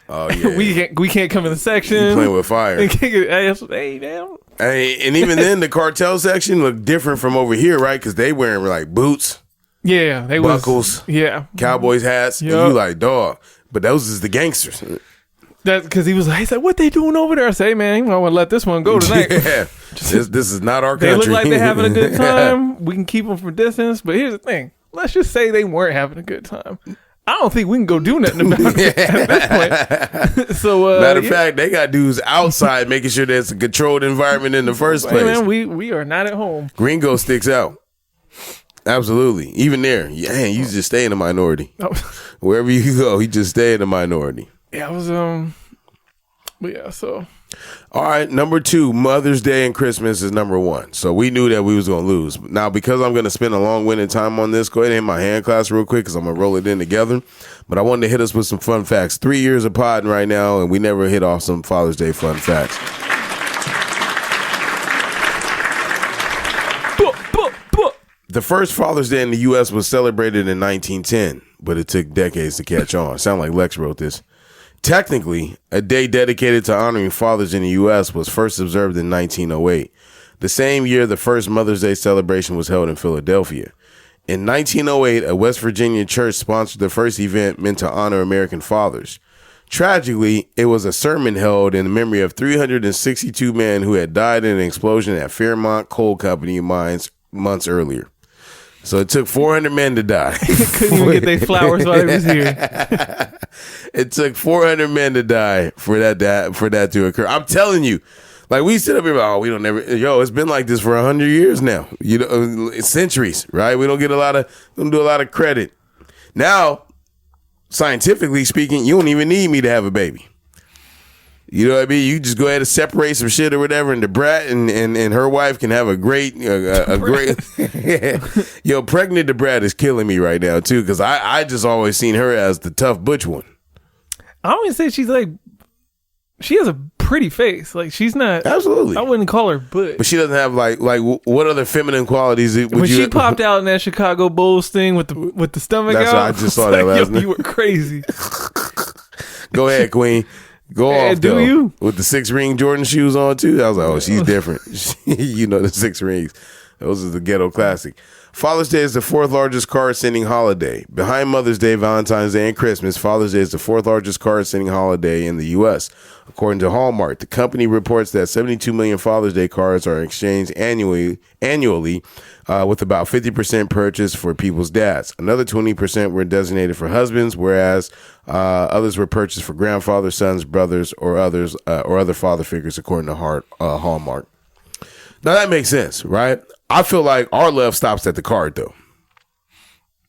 Oh yeah, we can't come in the section. You playing with fire. Hey, damn. Hey, and even then, the cartel section looked different from over here, right? Because they wearing like boots, they buckles, cowboys hats. Yep. And you like, dog, but those is the gangsters. That's because he said, what they doing over there? I say, man, you might want to let this one go tonight. Yeah, this is not our country. They look like they're having a good time. We can keep them from distance, but here's the thing: let's just say they weren't having a good time. I don't think we can go do nothing about it at this point. So, matter of fact, they got dudes outside making sure there's a controlled environment in the first place. Man, we are not at home. Gringo sticks out. Absolutely. Even there, you just stay in the minority. Wherever you go, you just stay in the minority. Yeah, I was but yeah, so. All right, number 2, Mother's Day and Christmas is number 1. So we knew that we was going to lose. Now, because I'm going to spend a long-winded time on this, go ahead and hit my hand class real quick because I'm going to roll it in together. But I wanted to hit us with some fun facts. 3 years of podding right now, and we never hit off some Father's Day fun facts. The first Father's Day in the U.S. was celebrated in 1910, but it took decades to catch on. Sound like Lex wrote this. Technically, a day dedicated to honoring fathers in the U.S. was first observed in 1908. The same year, the first Mother's Day celebration was held in Philadelphia. In 1908, a West Virginia church sponsored the first event meant to honor American fathers. Tragically, it was a sermon held in memory of 362 men who had died in an explosion at Fairmont Coal Company mines months earlier. So it took 400 men to die. Couldn't even get their flowers while he was here. It took 400 men to die for that to occur. I'm telling you, like we sit up here, we don't never. It's been like this for 100 years now. Centuries, right? We don't do a lot of credit. Now, scientifically speaking, you don't even need me to have a baby. You know what I mean? You just go ahead and separate some shit or whatever, and the brat and her wife can have a great. Pregnant the brat is killing me right now too, because I just always seen her as the tough butch one. I always say she has a pretty face. Like she's not absolutely. I wouldn't call her butch, but she doesn't have like what other feminine qualities? When she popped out in that Chicago Bulls thing with the stomach that's out, I just saw that last night. You were crazy. Go ahead, Queen. Go off, do though. You? With the 6-ring Jordan shoes on, too. I was like, she's different. The 6 rings. Those are the ghetto classic. Father's Day is the 4th largest card-sending holiday. Behind Mother's Day, Valentine's Day, and Christmas, Father's Day is the 4th largest card-sending holiday in the U.S. According to Hallmark, the company reports that 72 million Father's Day cards are exchanged annually, with about 50% purchased for people's dads. Another 20% were designated for husbands, whereas others were purchased for grandfathers, sons, brothers, or other father figures, according to Hallmark. Now that makes sense, right? I feel like our love stops at the card, though.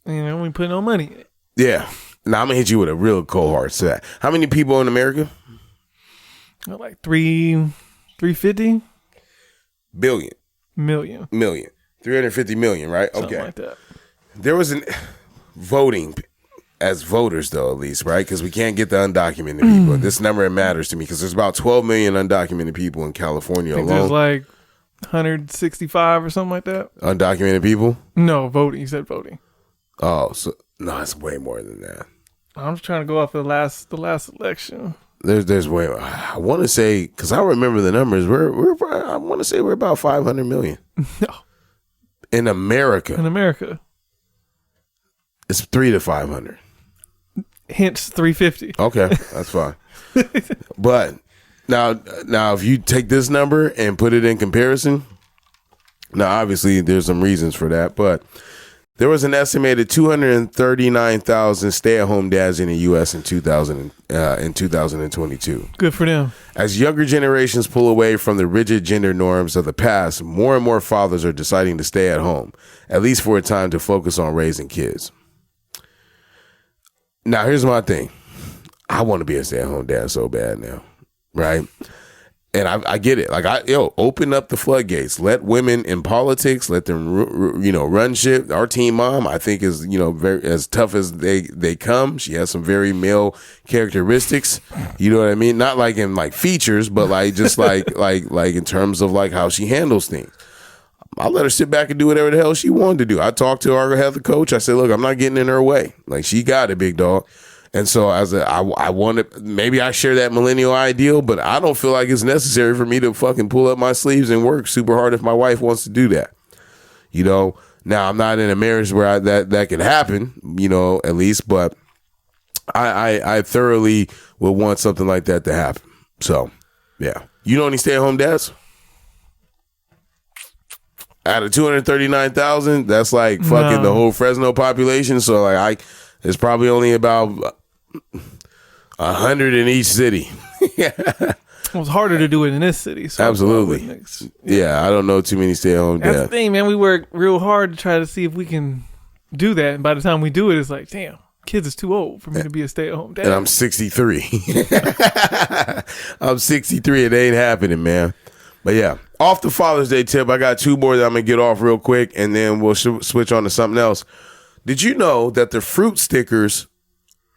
We put no money in it. Yeah. Now I'm gonna hit you with a real cold hard set. How many people in America? Like 350 million. 350 million, right? Something okay. like that. There was an voting as voters, though, at least, right? Because we can't get the undocumented people. This number, it matters to me because there's about 12 million undocumented people in California I think alone. there's like 165 or something like that. Undocumented people? No, voting. You said voting. Oh, so no, it's way more than that. I'm just trying to go off the last election. There's way. I want to say because I remember the numbers. I want to say we're about 500 million. No, in America. In America, it's 300 to 500. Hence 350. Okay, that's fine. But now, if you take this number and put it in comparison, now obviously there's some reasons for that, but there was an estimated 239,000 stay-at-home dads in the U.S. in 2022. Good for them. As younger generations pull away from the rigid gender norms of the past, more and more fathers are deciding to stay at home, at least for a time, to focus on raising kids. Now, here's my thing. I want to be a stay-at-home dad so bad now, right? And I get it. Like, open up the floodgates. Let women in politics, let them, run shit. Our teen mom, I think, is, very as tough as they come. She has some very male characteristics. You know what I mean? Not like in like features, but like just like in terms of like how she handles things. I let her sit back and do whatever the hell she wanted to do. I talked to our health coach. I said, look, I'm not getting in her way. Like, she got it, big dog. And so I wanted, maybe I share that millennial ideal, but I don't feel like it's necessary for me to fucking pull up my sleeves and work super hard if my wife wants to do that. Now I'm not in a marriage where that could happen, at least, but I thoroughly would want something like that to happen. So, yeah. You know any stay-at-home dads? Out of 239,000, that's like fucking the whole Fresno population. So like it's probably only about 100 in each city. It was harder to do it in this city. So absolutely. Yeah, I don't know too many stay-at-home dads. That's the thing, man. We work real hard to try to see if we can do that. And by the time we do it, it's like, damn, kids is too old for me to be a stay-at-home dad. And I'm 63. I'm 63. It ain't happening, man. But yeah, off the Father's Day tip, I got two more that I'm going to get off real quick, and then we'll switch on to something else. Did you know that the fruit stickers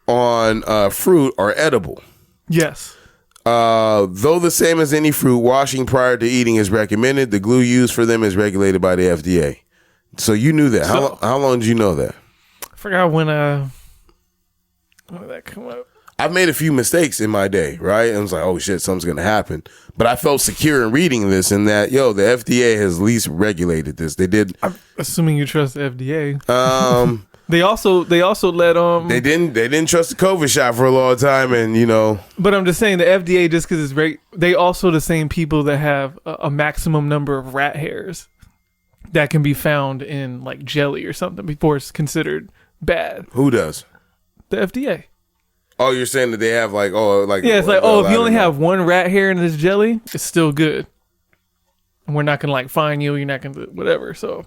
on fruit are edible? Yes. Though the same as any fruit, washing prior to eating is recommended. The glue used for them is regulated by the FDA. So you knew that. How long did you know that? I forgot when did that come up? I've made a few mistakes in my day, right? And I was like, oh shit, something's going to happen. But I felt secure in reading this and that, the FDA has at least regulated this. They did. I'm assuming you trust the FDA. They also let They didn't trust the COVID shot for a long time, and But I'm just saying the FDA, just because it's they also the same people that have a maximum number of rat hairs that can be found in like jelly or something before it's considered bad. Who does? The FDA. Oh, you're saying that they have it's like if you only have one rat hair in this jelly, it's still good. And we're not gonna like fine you. You're not gonna do whatever. So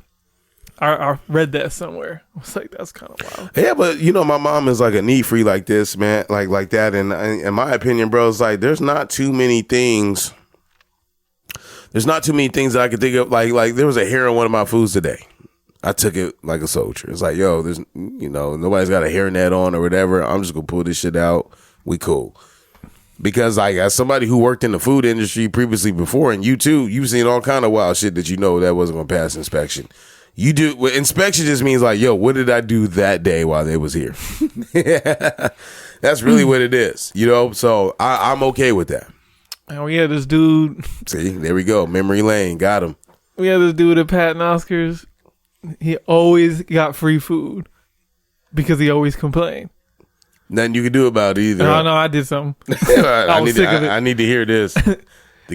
I read that somewhere. I was like, that's kind of wild. Yeah, but my mom is like a neat free like this, man, like that. And in my opinion, bro, it's like there's not too many things. There's not too many things that I could think of. Like there was a hair on one of my foods today. I took it like a soldier. It's like, there's, nobody's got a hairnet on or whatever. I'm just going to pull this shit out. We cool. Because like as somebody who worked in the food industry previously before, and you too, you've seen all kind of wild shit that that wasn't going to pass inspection. Inspection just means like, what did I do that day while they was here? That's really what it is, So I'm okay with that. And we had this dude. See, there we go. Memory lane. Got him. We had this dude at Patton Oscars. He always got free food because he always complained. Nothing you can do about it either. No, I did something. I was sick of it. I need to hear this. The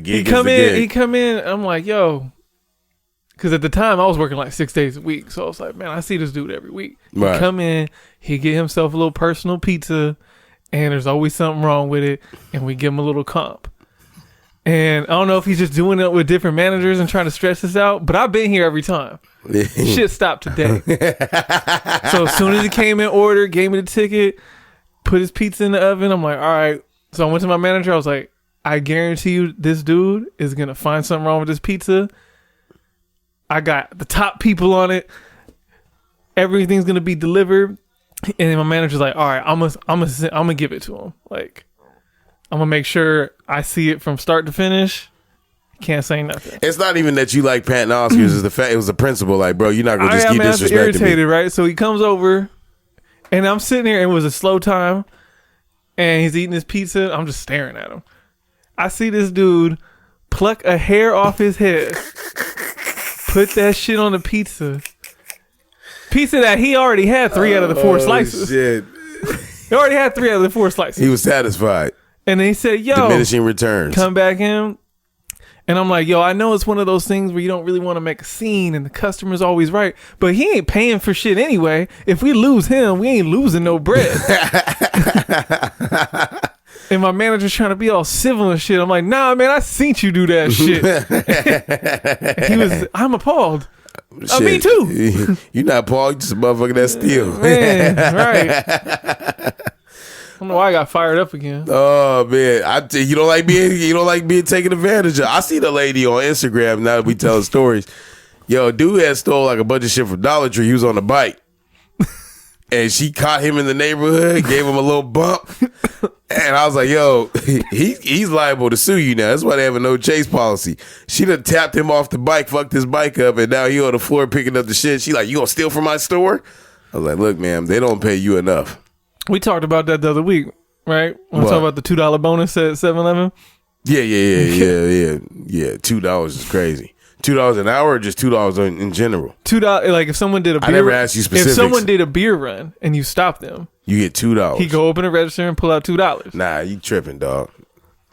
gig is the gig. He come in. I'm like, because at the time I was working like 6 days a week. So I was like, man, I see this dude every week. He come in, he get himself a little personal pizza, and there's always something wrong with it, and we give him a little comp. And I don't know if he's just doing it with different managers and trying to stretch this out, but I've been here every time. Shit stopped today. So as soon as he came in, ordered, gave me the ticket, put his pizza in the oven, I'm like, all right. So I went to my manager. I was like, I guarantee you this dude is going to find something wrong with this pizza. I got the top people on it. Everything's going to be delivered. And then my manager's like, all right, I'm gonna give it to him. Like, I'm gonna make sure I see it from start to finish. Can't say nothing. It's not even that you like Patton Oscars. It's the fact it was the principle. Like, bro, you're not gonna just keep disrespecting irritated, me. right? So he comes over, and I'm sitting here. And it was a slow time, and he's eating his pizza. I'm just staring at him. I see this dude pluck a hair off his head, put that shit on the pizza. Pizza that he already had 3 out of the 4 slices. Shit. He already had 3 out of the 4 slices. He was satisfied. And then he said, yo, diminishing returns. Come back in. And I'm like, yo, I know it's one of those things where you don't really want to make a scene and the customer's always right, but he ain't paying for shit anyway. If we lose him, we ain't losing no bread. And my manager's trying to be all civil and shit. I'm like, nah, man, I seen you do that shit. I'm appalled. Me too. You're not Paul, you just a motherfucker that steal. Man, right. I don't know why I got fired up again. Oh man, you don't like being taken advantage of. I see the lady on Instagram now that we telling stories. Yo, dude had stole like a bunch of shit from Dollar Tree. He was on the bike, and she caught him in the neighborhood, gave him a little bump, and I was like, yo, he's liable to sue you now. That's why they have a no chase policy. She done tapped him off the bike, fucked his bike up, and now he on the floor picking up the shit. She like, you gonna steal from my store? I was like, look, ma'am, they don't pay you enough. We talked about that the other week, right? When we talked about the $2 bonus at 7-Eleven. Yeah. $2 is crazy. $2 an hour, or just $2 in general. $2, like if someone did a beer, I never asked you specifics. If someone did a beer run and you stop them, you get $2. He go open a register and pull out $2. Nah, you tripping, dog.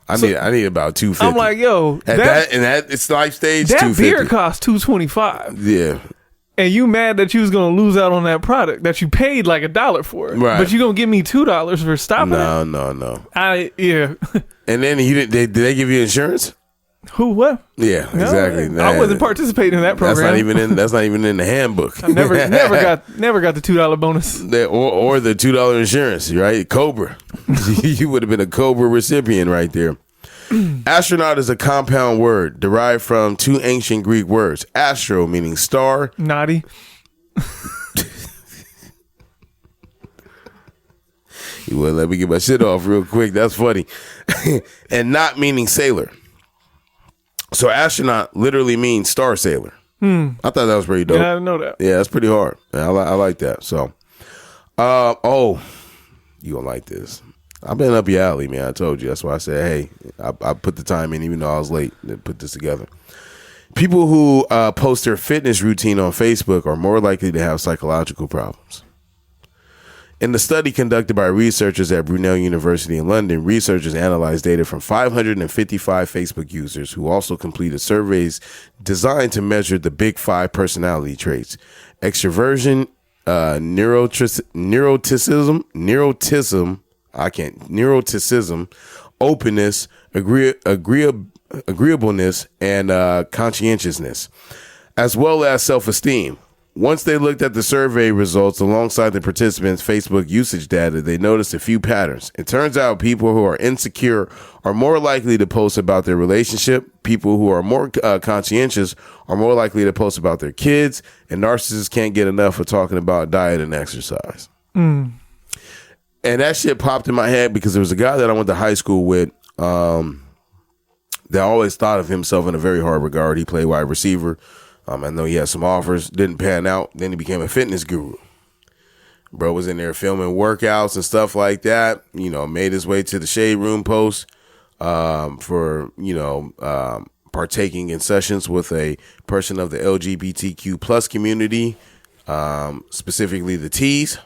I need about $2.50. I'm like, yo, that it's life stage. That $2.50. beer costs $2.25. Yeah. And you mad that you was gonna lose out on that product that you paid like $1 for, right? But you gonna give me $2 for stopping it? No. Yeah. And then did they give you insurance? Who? What? Yeah, exactly. No, I wasn't participating in that program. That's not even in the handbook. I never got the $2 bonus or the $2 insurance, right? Cobra. You would have been a Cobra recipient right there. Astronaut is a compound word derived from 2 ancient Greek words. Astro meaning star. Naughty. You wouldn't let me get my shit off real quick. That's funny. And not meaning sailor. So astronaut literally means star sailor. I thought that was pretty dope. Yeah, I didn't know that. Yeah, that's pretty hard. I like that. So, you gonna like this. I've been up your alley, man. I told you. That's why I said, hey, I put the time in even though I was late to put this together. People who post their fitness routine on Facebook are more likely to have psychological problems. In the study conducted by researchers at Brunel University in London, researchers analyzed data from 555 Facebook users who also completed surveys designed to measure the big 5 personality traits: extroversion, neuroticism, openness, agreeableness, and conscientiousness, as well as self-esteem. Once they looked at the survey results alongside the participants' Facebook usage data, they noticed a few patterns. It turns out people who are insecure are more likely to post about their relationship. People who are more conscientious are more likely to post about their kids. And narcissists can't get enough of talking about diet and exercise. And that shit popped in my head because there was a guy that I went to high school with that always thought of himself in a very hard regard. He played wide receiver. I know he had some offers, didn't pan out. Then he became a fitness guru. Bro was in there filming workouts and stuff like that. You know, made his way to the Shade Room post for, partaking in sessions with a person of the LGBTQ plus community, specifically the T's.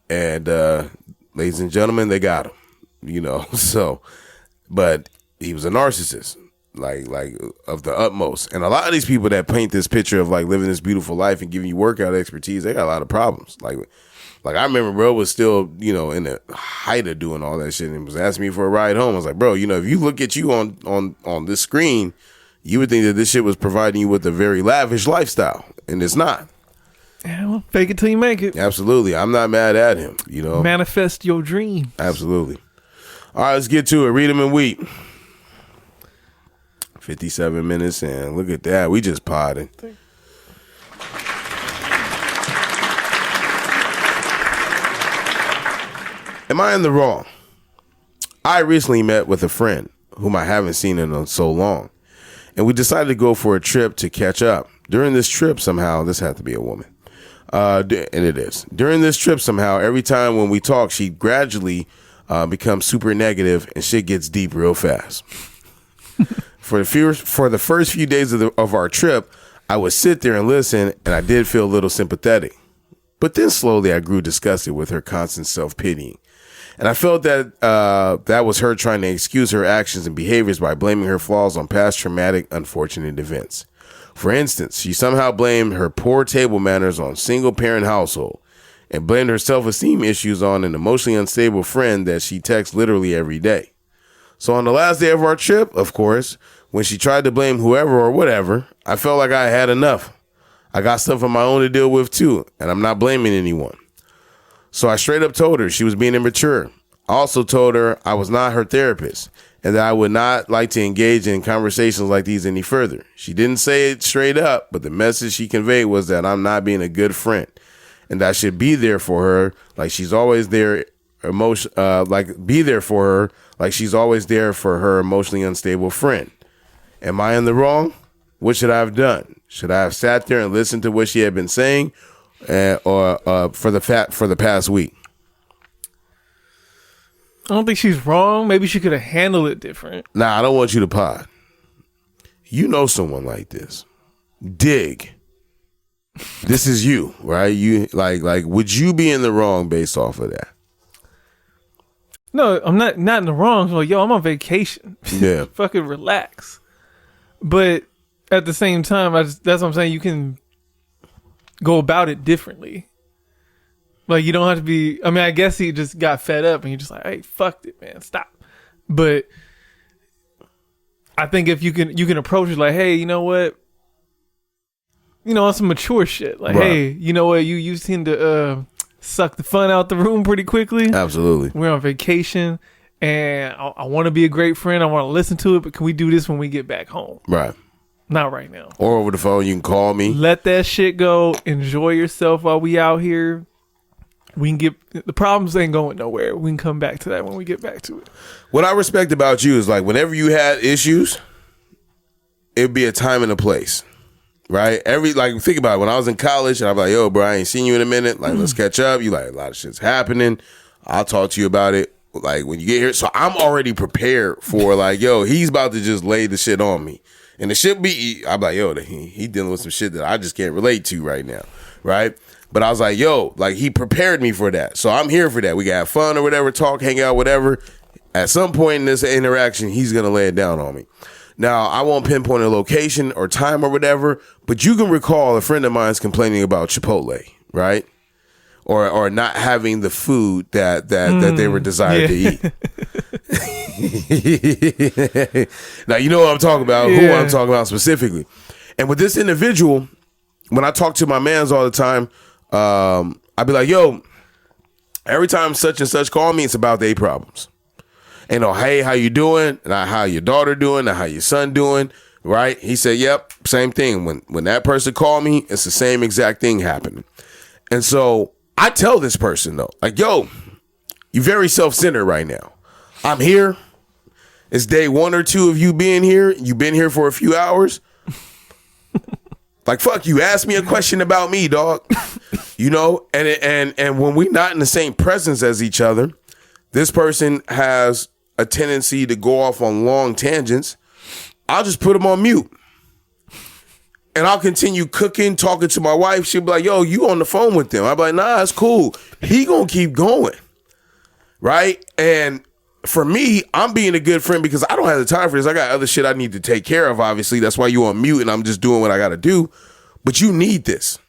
And ladies and gentlemen, they got him. But he was a narcissist. Like of the utmost. And a lot of these people that paint this picture of like living this beautiful life and giving you workout expertise, they got a lot of problems. Like I remember bro was still, in the height of doing all that shit and was asking me for a ride home. I was like, bro, if you look at you on this screen, you would think that this shit was providing you with a very lavish lifestyle. And it's not. Yeah, well, fake it till you make it. Absolutely. I'm not mad at him, Manifest your dream. Absolutely. All right, let's get to it. Read them and Wheat. 57 minutes in. Look at that. We just potted. Am I in the wrong? I recently met with a friend whom I haven't seen in so long, and we decided to go for a trip to catch up. During this trip, somehow, this had to be a woman, and it is. During this trip, somehow, every time when we talk, she gradually becomes super negative, and shit gets deep real fast. For the first few days of our trip, I would sit there and listen, and I did feel a little sympathetic. But then slowly I grew disgusted with her constant self-pitying. And I felt that that was her trying to excuse her actions and behaviors by blaming her flaws on past traumatic, unfortunate events. For instance, she somehow blamed her poor table manners on single-parent household and blamed her self-esteem issues on an emotionally unstable friend that she texts literally every day. So on the last day of our trip, of course, when she tried to blame whoever or whatever, I felt like I had enough. I got stuff of my own to deal with too, and I'm not blaming anyone. So I straight up told her she was being immature. I also told her I was not her therapist and that I would not like to engage in conversations like these any further. She didn't say it straight up, but the message she conveyed was that I'm not being a good friend and that I should be there for her like she's always there be there for her like she's always there for her emotionally unstable friend. Am I in the wrong? What should I have done? Should I have sat there and listened to what she had been saying or for the past week? I don't think she's wrong. Maybe she could have handled it different. Nah, I don't want you to pod. You know someone like this. Dig. This is you, right? You like would you be in the wrong based off of that? No, I'm not in the wrong. I'm like, yo, I'm on vacation. Yeah. Fucking relax. But at the same time, that's what I'm saying. You can go about it differently. Like, you don't have to be, I mean, I guess he just got fed up and you're just like, hey, fucked it, man, stop. But I think if you can approach it like, hey, you know what? You know, on some mature shit. Like, right. Hey, you know what? You tend to suck the fun out the room pretty quickly. Absolutely. We're on vacation and I want to be a great friend. I want to listen to it, but can we do this when we get back home? Right. Not right now. Or over the phone, you can call me. Let that shit go. Enjoy yourself while we out here. We can get the problems ain't going nowhere. We can come back to that when we get back to it. What I respect about you is like whenever you had issues, it'd be a time and a place, right? Think about it. When I was in college and I'm like, yo, bro, I ain't seen you in a minute. Like, let's catch up. You like, a lot of shit's happening. I'll talk to you about it. Like when you get here. So I'm already prepared for like, yo, he's about to just lay the shit on me. And the shit be, I'm like, yo, he dealing with some shit that I just can't relate to right now, right? But I was like, yo, like he prepared me for that. So I'm here for that. We can have fun or whatever, talk, hang out, whatever. At some point in this interaction, he's going to lay it down on me. Now, I won't pinpoint a location or time or whatever, but you can recall a friend of mine's complaining about Chipotle, right? Or not having the food that they were desired to eat. Now, you know what I'm talking about, who I'm talking about specifically. And with this individual, when I talk to my mans all the time, I'd be like, yo, every time such and such call me, it's about their problems. You know, hey, how you doing? And how your daughter doing? And how your son doing? Right? He said, yep, same thing. When that person called me, it's the same exact thing happening. And so I tell this person though, like, yo, you're very self-centered right now. I'm here. It's day 1 or 2 of you being here. You've been here for a few hours. Like, fuck, you asked me a question about me, dog. You know, and when we're not in the same presence as each other, this person has a tendency to go off on long tangents. I'll just put them on mute. And I'll continue cooking, talking to my wife. She'll be like, yo, you on the phone with them. I'll be like, nah, it's cool. He gonna keep going. Right? And for me, I'm being a good friend because I don't have the time for this. I got other shit I need to take care of, obviously. That's why you on mute and I'm just doing what I got to do. But you need this.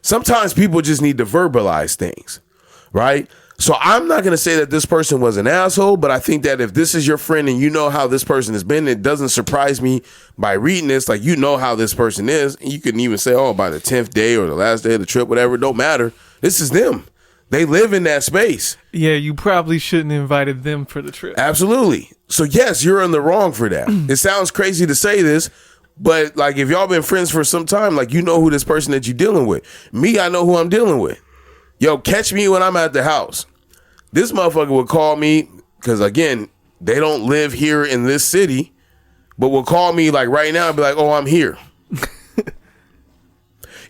Sometimes people just need to verbalize things, right? So I'm not going to say that this person was an asshole, but I think that if this is your friend and you know how this person has been, it doesn't surprise me by reading this. Like, you know how this person is. And you can even say, oh, by the 10th day or the last day of the trip, whatever, it don't matter. This is them. They live in that space. Yeah, you probably shouldn't have invited them for the trip. Absolutely. So yes, you're in the wrong for that. It sounds crazy to say this, but like if y'all been friends for some time, like you know who this person that you're dealing with. Me, I know who I'm dealing with. Yo, catch me when I'm at the house. This motherfucker would call me because again, they don't live here in this city, but will call me like right now and be like, "Oh, I'm here."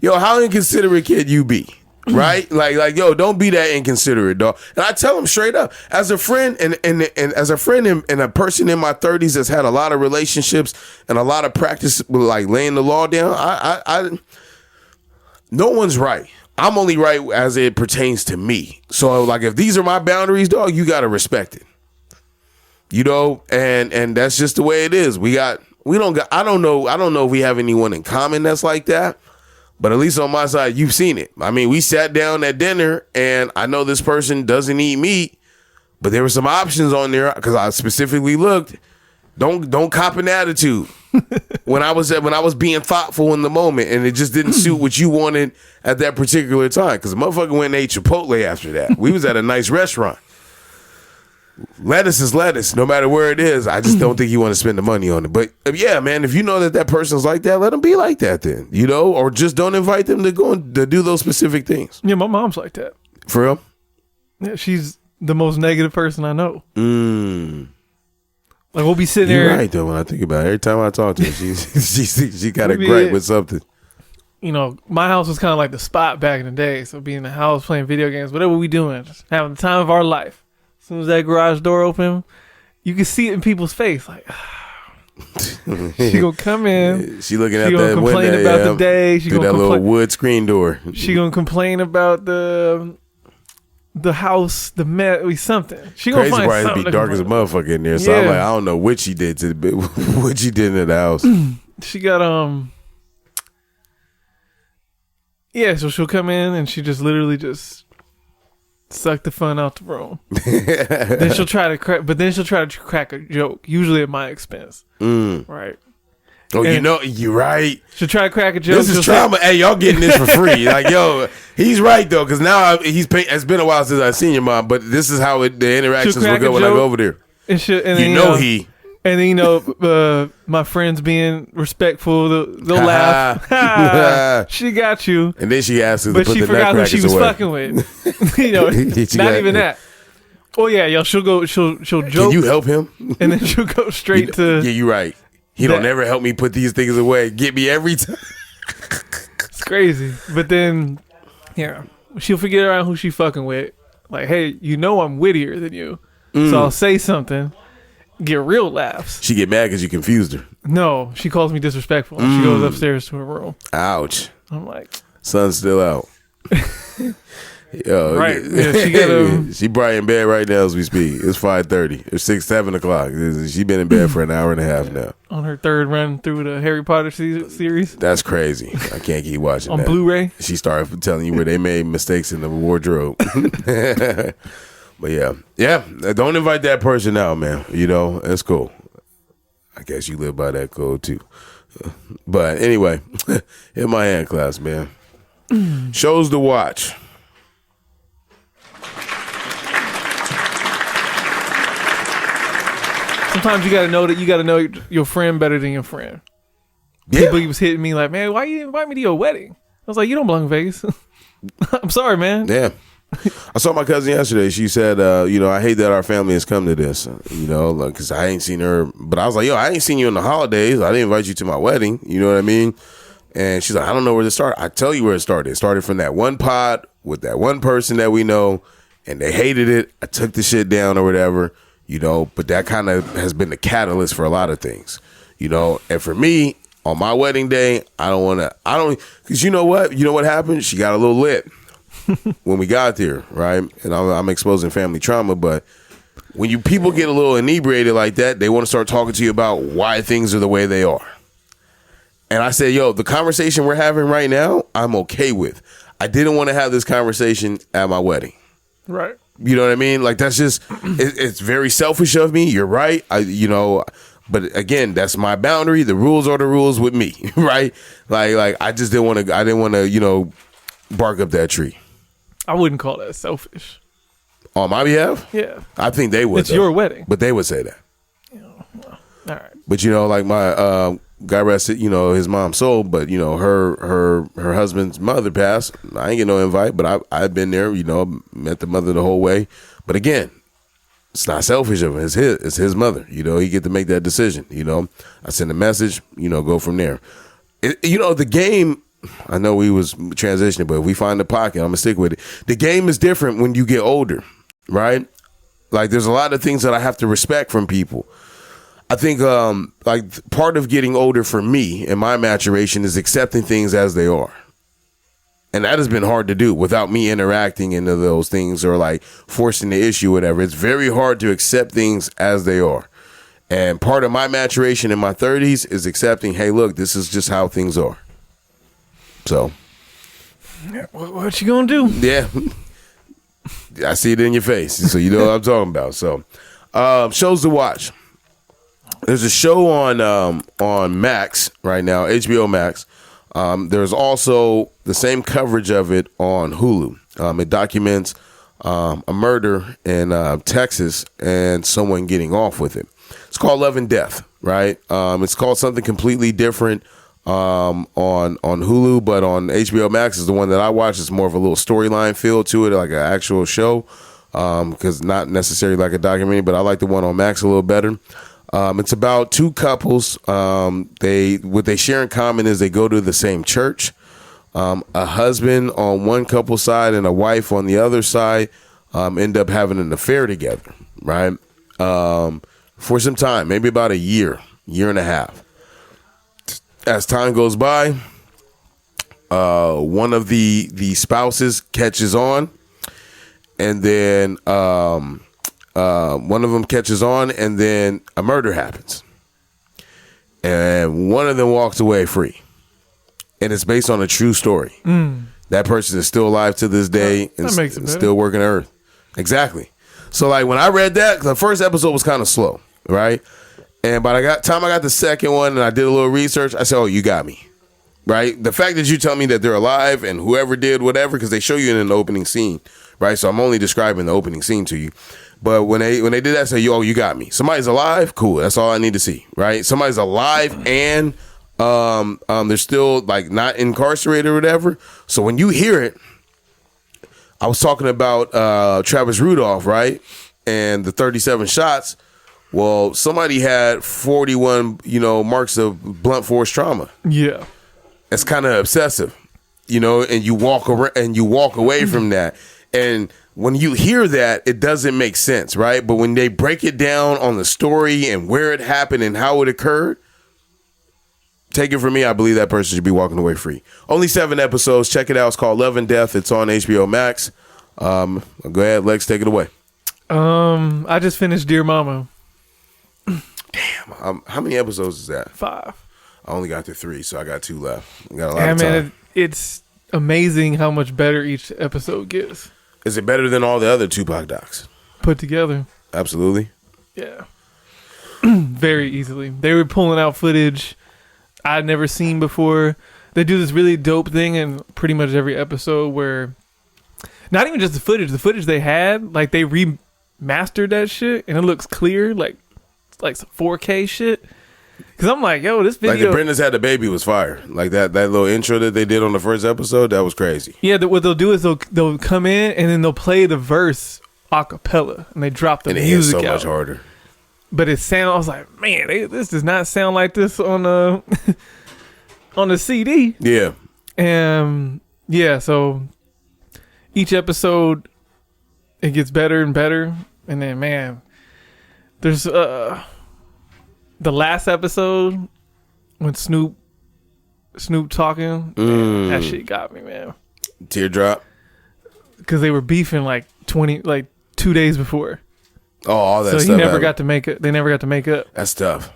Yo, how inconsiderate can you be? Right? like, yo, don't be that inconsiderate, dog. And I tell him straight up, as a friend and as a friend and a person in my 30s that's had a lot of relationships and a lot of practice with like laying the law down, I no one's right. I'm only right as it pertains to me. So like if these are my boundaries, dog, you gotta respect it. You know, and that's just the way it is. I don't know if we have anyone in common that's like that. But at least on my side, you've seen it. I mean, we sat down at dinner, and I know this person doesn't eat meat, but there were some options on there because I specifically looked. Don't cop an attitude when I was being thoughtful in the moment, and it just didn't suit what you wanted at that particular time. Because the motherfucker went and ate Chipotle after that. We was at a nice restaurant. Lettuce is lettuce, no matter where it is. I just don't think you want to spend the money on it. But yeah, man, if you know that person's like that, let them be like that then, you know, or just don't invite them to go and to do those specific things. Yeah, my mom's like that. For real? Yeah, she's the most negative person I know. Like we'll be sitting there. You're right though. When I think about it, every time I talk to her, she got a gripe with something. You know, my house was kind of like the spot back in the day. So being in the house playing video games, whatever we doing, just having the time of our life. As soon as that garage door open, you can see it in people's face. Like, she gonna come in. She looking at that window. Complain about the day. She through gonna that little wood screen door. She gonna complain about the house, the something. She gonna Crazy find part something. It'd be dark as a motherfucker in there. So I'm like, I don't know what she did what she did in the house. She got yeah. So she'll come in and she just literally just suck the fun out the room. Then she'll try to crack a joke, usually at my expense. Right. Oh, and you know, you're right. She'll try to crack a joke. This is trauma. Hey, y'all getting this for free. Like, yo, he's right, though, because now it's been a while since I've seen your mom, but this is how the interactions will go when I go over there. And then, you know, my friends being respectful, they'll laugh. She got you. And then she asks us but to put she the forgot who she was away. fucking with. You know, not even that. Oh yeah, yo, she'll joke. Can you help him? And then she'll go straight to. Yeah, you're right. He don't ever help me put these things away. Get me every time. It's crazy. But then, yeah, she'll forget around who she fucking with. Like, hey, you know I'm wittier than you, so I'll say something. Get real laughs. She get mad because you confused her. No, she calls me disrespectful. She goes upstairs to her room. Ouch. I'm like, sun's still out. Yo, right. Yeah, she probably in bed right now as we speak. It's 5:30. It's 7 o'clock. She been in bed for an hour and a half now. On her third run through the Harry Potter series. That's crazy. I can't keep watching on that. Blu-ray. She started telling you where they made mistakes in the wardrobe. But yeah. Don't invite that person out, man. You know, it's cool. I guess you live by that code too. But anyway, in my hand class, man. Shows to watch. Sometimes you gotta know your friend better than your friend. Yeah. People was hitting me like, man, why you didn't invite me to your wedding? I was like, you don't belong in Vegas. I'm sorry, man. Yeah. I saw my cousin yesterday. She said, I hate that our family has come to this, because I ain't seen her. But I was like, yo, I ain't seen you in the holidays. I didn't invite you to my wedding. You know what I mean? And she's like, I don't know where to start. I tell you where it started. It started from that one pod with that one person that we know, and they hated it. I took the shit down or whatever, but that kind of has been the catalyst for a lot of things, And for me, on my wedding day, because you know what happened? She got a little lit. When we got there, right? And I'm exposing family trauma, but when people get a little inebriated like that, they want to start talking to you about why things are the way they are. And I said, yo, the conversation we're having right now, I'm okay with. I didn't want to have this conversation at my wedding. Right. You know what I mean? Like, that's just, it's very selfish of me. You're right. But again, that's my boundary. The rules are the rules with me, right? Like I just didn't want to, bark up that tree. I wouldn't call that selfish. On my behalf? Yeah. I think they would. It's your wedding. But they would say that. All right. But, like my guy rested, his mom sold, but, her husband's mother passed. I ain't get no invite, but I've been there, met the mother the whole way. But again, it's not selfish of him. It's his mother. You know, he get to make that decision. You know, I send a message. You know, go from there. The game. I know we was transitioning, but if we find the pocket, I'm gonna stick with it. The game is different when you get older, right? Like there's a lot of things that I have to respect from people. I think like part of getting older for me and my maturation is accepting things as they are. And that has been hard to do without me interacting into those things or like forcing the issue, whatever. It's very hard to accept things as they are. And part of my maturation in my 30s is accepting, hey, look, this is just how things are. So. What you gonna do? Yeah. I see it in your face. So you know what I'm talking about. So shows to watch. There's a show on Max right now, HBO Max. There's also the same coverage of it on Hulu. It documents a murder in Texas and someone getting off with it. It's called Love and Death, right? It's called something completely different on Hulu, but on HBO Max is the one that I watch. It's more of a little storyline feel to it, like an actual show, because not necessarily like a documentary, but I like the one on Max a little better. It's about two couples. What they share in common is they go to the same church. A husband on one couple side and a wife on the other side end up having an affair together, right? For some time, maybe about a year and a half. As time goes by, one of the spouses catches on, and then one of them catches on, and then a murder happens, and one of them walks away free, and it's based on a true story. That person is still alive to this day and still working Earth. Exactly. So like when I read that, the first episode was kind of slow, right? And by the time I got the second one and I did a little research, I said, oh, you got me, right? The fact that you tell me that they're alive and whoever did whatever, because they show you in an opening scene, right? So I'm only describing the opening scene to you. But when they did that, I said, yo, you got me. Somebody's alive, cool. That's all I need to see, right? Somebody's alive and they're still like not incarcerated or whatever. So when you hear it, I was talking about Travis Rudolph, right? And the 37 shots. Well, somebody had 41, marks of blunt force trauma. Yeah. That's kind of obsessive, and you walk away from that. And when you hear that, it doesn't make sense, right? But when they break it down on the story and where it happened and how it occurred, take it from me, I believe that person should be walking away free. Only 7 episodes. Check it out. It's called Love and Death. It's on HBO Max. Go ahead, Lex, take it away. I just finished Dear Mama. Damn. How many episodes is that? 5. I only got to 3, so I got 2 left. I got a lot of time. Man, it's amazing how much better each episode gets. Is it better than all the other Tupac docs? Put together. Absolutely. Yeah. Very easily. They were pulling out footage I'd never seen before. They do this really dope thing in pretty much every episode where not even just the footage they had, like they remastered that shit and it looks clear, like some 4K shit. Cause I'm like, yo, this video. Like the Brenda's Had a Baby was fire. Like that little intro that they did on the first episode, that was crazy. Yeah, what they'll do is they'll come in and then they'll play the verse a cappella and they drop the music out. And it hits so much harder. But it sounds, I was like, man, this does not sound like this on the on the CD. Yeah. Yeah, so each episode it gets better and better, and then man, there's the last episode when Snoop talking, man, that shit got me, man. Teardrop. Because they were beefing like 2 days before. Oh, all that stuff. So he never got to make it. They never got to make up. That's tough.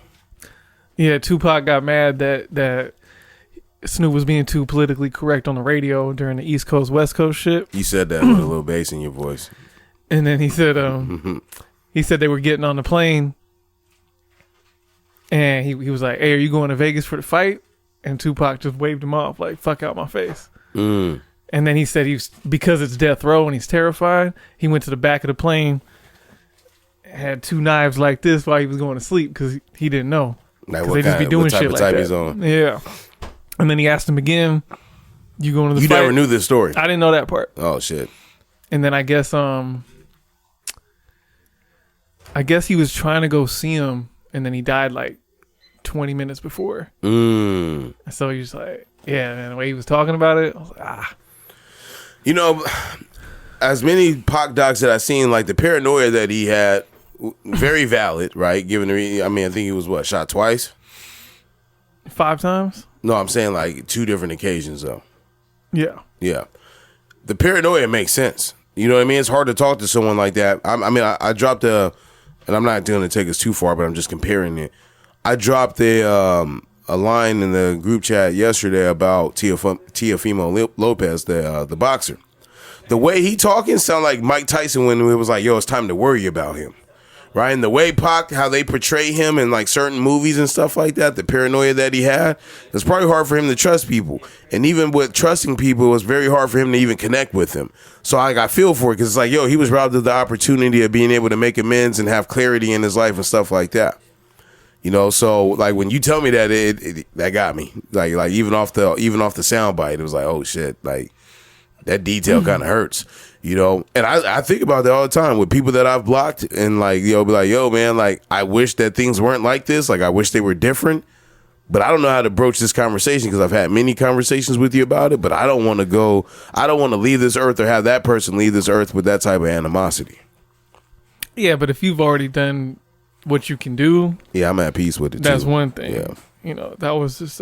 Yeah, Tupac got mad that Snoop was being too politically correct on the radio during the East Coast West Coast shit. You said that with a little bass in your voice. And then he said they were getting on the plane. And he was like, hey, are you going to Vegas for the fight? And Tupac just waved him off, like, fuck out my face. And then he said because it's death row and he's terrified, he went to the back of the plane, had 2 knives like this while he was going to sleep because he didn't know. Because they just be doing shit like that. On? Yeah. And then he asked him again, you going to the fight? You never knew this story? I didn't know that part. Oh, shit. And then I guess I guess he was trying to go see him, and then he died like 20 minutes before. So he was like, yeah, man, the way he was talking about it, I was like, You know, as many Pac docs that I've seen, like the paranoia that he had, very valid, right? Given the, I think he was shot twice? 5 times? No, I'm saying like 2 different occasions though. Yeah. Yeah. The paranoia makes sense. You know what I mean? It's hard to talk to someone like that. I dropped and I'm not going to take us too far, but I'm just comparing it. I dropped a line in the group chat yesterday about Teofimo Lopez, the boxer. The way he talking sound like Mike Tyson when it was like, yo, it's time to worry about him. Right? And the way Pac, how they portray him in like certain movies and stuff like that, the paranoia that he had, it's probably hard for him to trust people. And even with trusting people, it was very hard for him to even connect with them. So I feel for it because it's like, yo, he was robbed of the opportunity of being able to make amends and have clarity in his life and stuff like that. You know, so like when you tell me that, that got me. Like even off the soundbite, it was like, oh shit, like that detail kind of hurts. You know, and I think about that all the time with people that I've blocked and like, be like, yo, man, like I wish that things weren't like this. Like I wish they were different, but I don't know how to broach this conversation because I've had many conversations with you about it, but I don't want to leave this earth or have that person leave this earth with that type of animosity. Yeah, but if you've already done what you can do, yeah, I'm at peace with it. That's too. one thing. Yeah, you know, that was just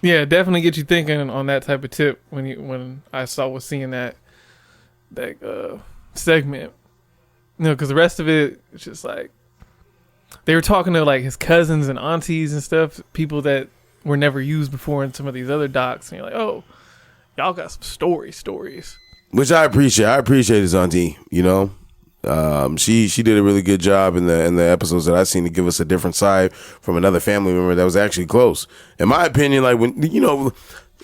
yeah, definitely get you thinking on that type of tip when I was seeing that segment. You know, because the rest of it, it's just like they were talking to like his cousins and aunties and stuff, people that were never used before in some of these other docs, and you're like, oh, y'all got some stories. Which I appreciate. I appreciate his auntie. You know. She did a really good job in the episodes that I've seen to give us a different side from another family member that was actually close. In my opinion, like when, you know,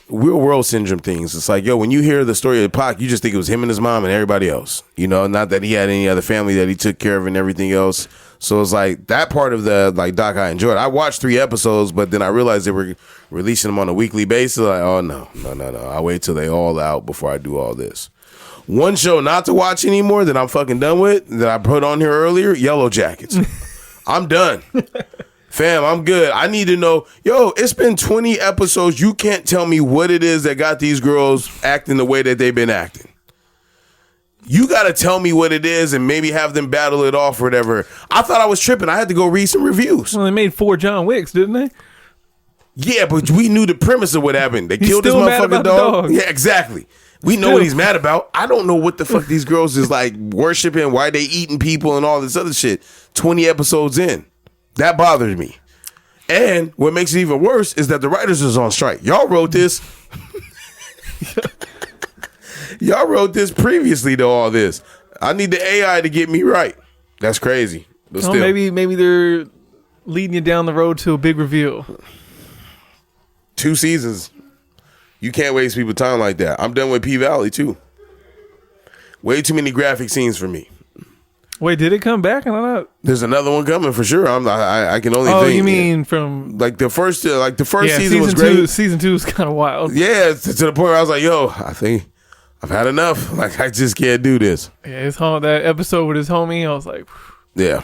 real world syndrome things, it's like, yo, when you hear the story of Pac, you just think it was him and his mom and everybody else, you know, not that he had any other family that he took care of and everything else. So it's like that part of the like doc I enjoyed. I watched 3 episodes, but then I realized they were releasing them on a weekly basis. Like, oh no. I'll wait till they all out before I do all this. One show not to watch anymore that I'm fucking done with, that I put on here earlier, Yellow Jackets. I'm done. Fam, I'm good. I need to know, yo, it's been 20 episodes. You can't tell me what it is that got these girls acting the way that they've been acting. You got to tell me what it is and maybe have them battle it off or whatever. I thought I was tripping. I had to go read some reviews. Well, they made 4 John Wicks, didn't they? Yeah, but we knew the premise of what happened. They killed this motherfucking dog. Yeah, exactly. We know what he's mad about. I don't know what the fuck these girls is like worshiping, why they eating people and all this other shit. 20 episodes in. That bothers me. And what makes it even worse is that the writers is on strike. Y'all wrote this. Y'all wrote this previously to all this. I need the AI to get me right. That's crazy. But still. Maybe they're leading you down the road to a big reveal. 2 seasons. You can't waste people's time like that. I'm done with P-Valley, too. Way too many graphic scenes for me. Wait, did it come back? I don't know. There's another one coming for sure. I can only think. Oh, you mean from... Like the first season was great. Season 2 is kind of wild. Yeah, to the point where I was like, yo, I think I've had enough. Like, I just can't do this. Yeah, that episode with his homie, I was like... Yeah.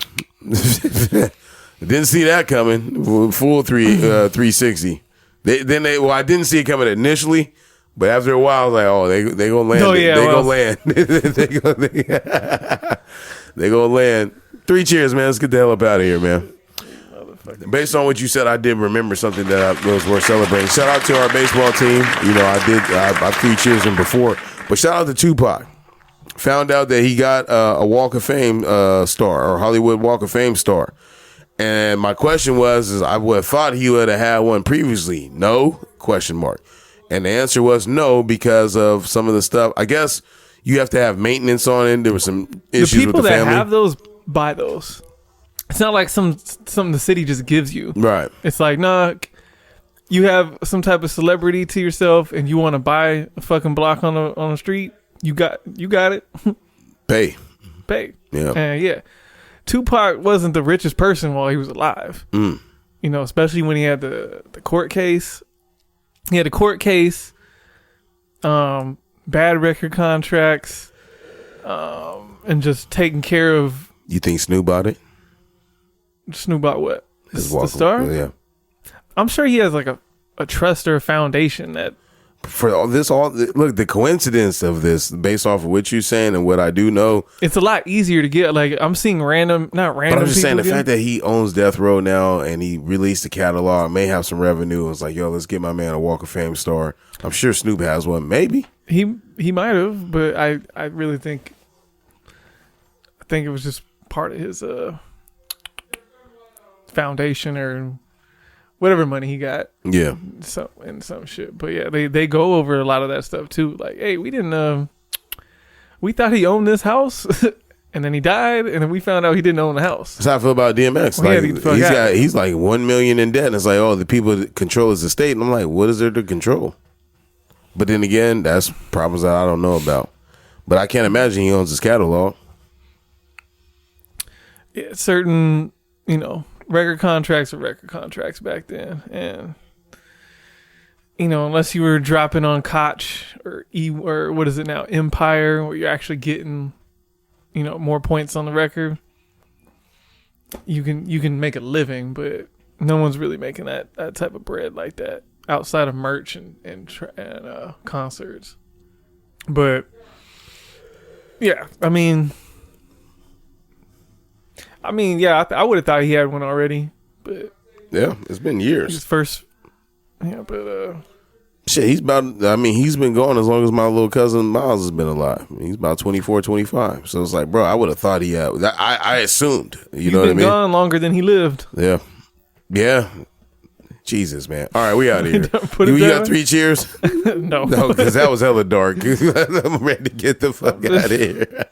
Didn't see that coming. Full 360. I didn't see it coming initially, but after a while, I was like, oh, they gonna land. They gonna land. 3 cheers, man. Let's get the hell up out of here, man. Based on what you said, I did remember something that was worth celebrating. Shout out to our baseball team. You know, I 3 cheers him before, but shout out to Tupac. Found out that he got a Walk of Fame star, or Hollywood Walk of Fame star. And my question was, I would have thought he would have had one previously. No? ? And the answer was no, because of some of the stuff. I guess you have to have maintenance on it. There were some issues with the family. The people that have those buy those. It's not like something the city just gives you. Right. It's like, nah, you have some type of celebrity to yourself and you want to buy a fucking block on the street. You got it. Pay. Yeah. Yeah. Tupac wasn't the richest person while he was alive. You know, especially when he had the court case. He had a court case, bad record contracts, and just taking care of. You think Snoop bought it? Snoop bought what? His The star? Yeah. I'm sure he has like a trust or a foundation that. For all this, look, the coincidence of this, based off of what you're saying and what I do know, it's a lot easier to get. Like I'm seeing not random. But I'm just saying the fact that he owns Death Row now and he released the catalog, may have some revenue. It's like, yo, let's get my man a Walk of Fame star. I'm sure Snoop has one, maybe. He might have, but I really think it was just part of his foundation or whatever money he got. Yeah. Some shit. But yeah, they go over a lot of that stuff too. Like, hey, we thought he owned this house and then he died and then we found out he didn't own the house. That's how I feel about DMX. Like he's like $1 million in debt and it's like, oh, the people that control his estate. And I'm like, what is there to control? But then again, that's problems that I don't know about. But I can't imagine he owns his catalog. Yeah, certain, record contracts were record contracts back then. And, unless you were dropping on Koch or what is it now, Empire, where you're actually getting, more points on the record, you can make a living, but no one's really making that type of bread like that outside of merch and concerts. But, yeah, I would have thought he had one already, but yeah, it's been years. His first, but shit, he's been gone as long as my little cousin Miles has been alive. He's about 24, 25. So it's like, bro, I would have thought he had. I assumed, you know what I mean? He's been gone longer than he lived. Yeah. Jesus, man. All right, we out of here. You got 3 cheers? No, because that was hella dark. I'm ready to get the fuck out of here.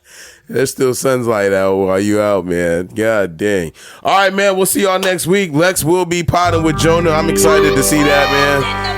There's still sunlight out while you out, man. God dang. All right, man. We'll see y'all next week. Lex will be potting with Jonah. I'm excited to see that, man.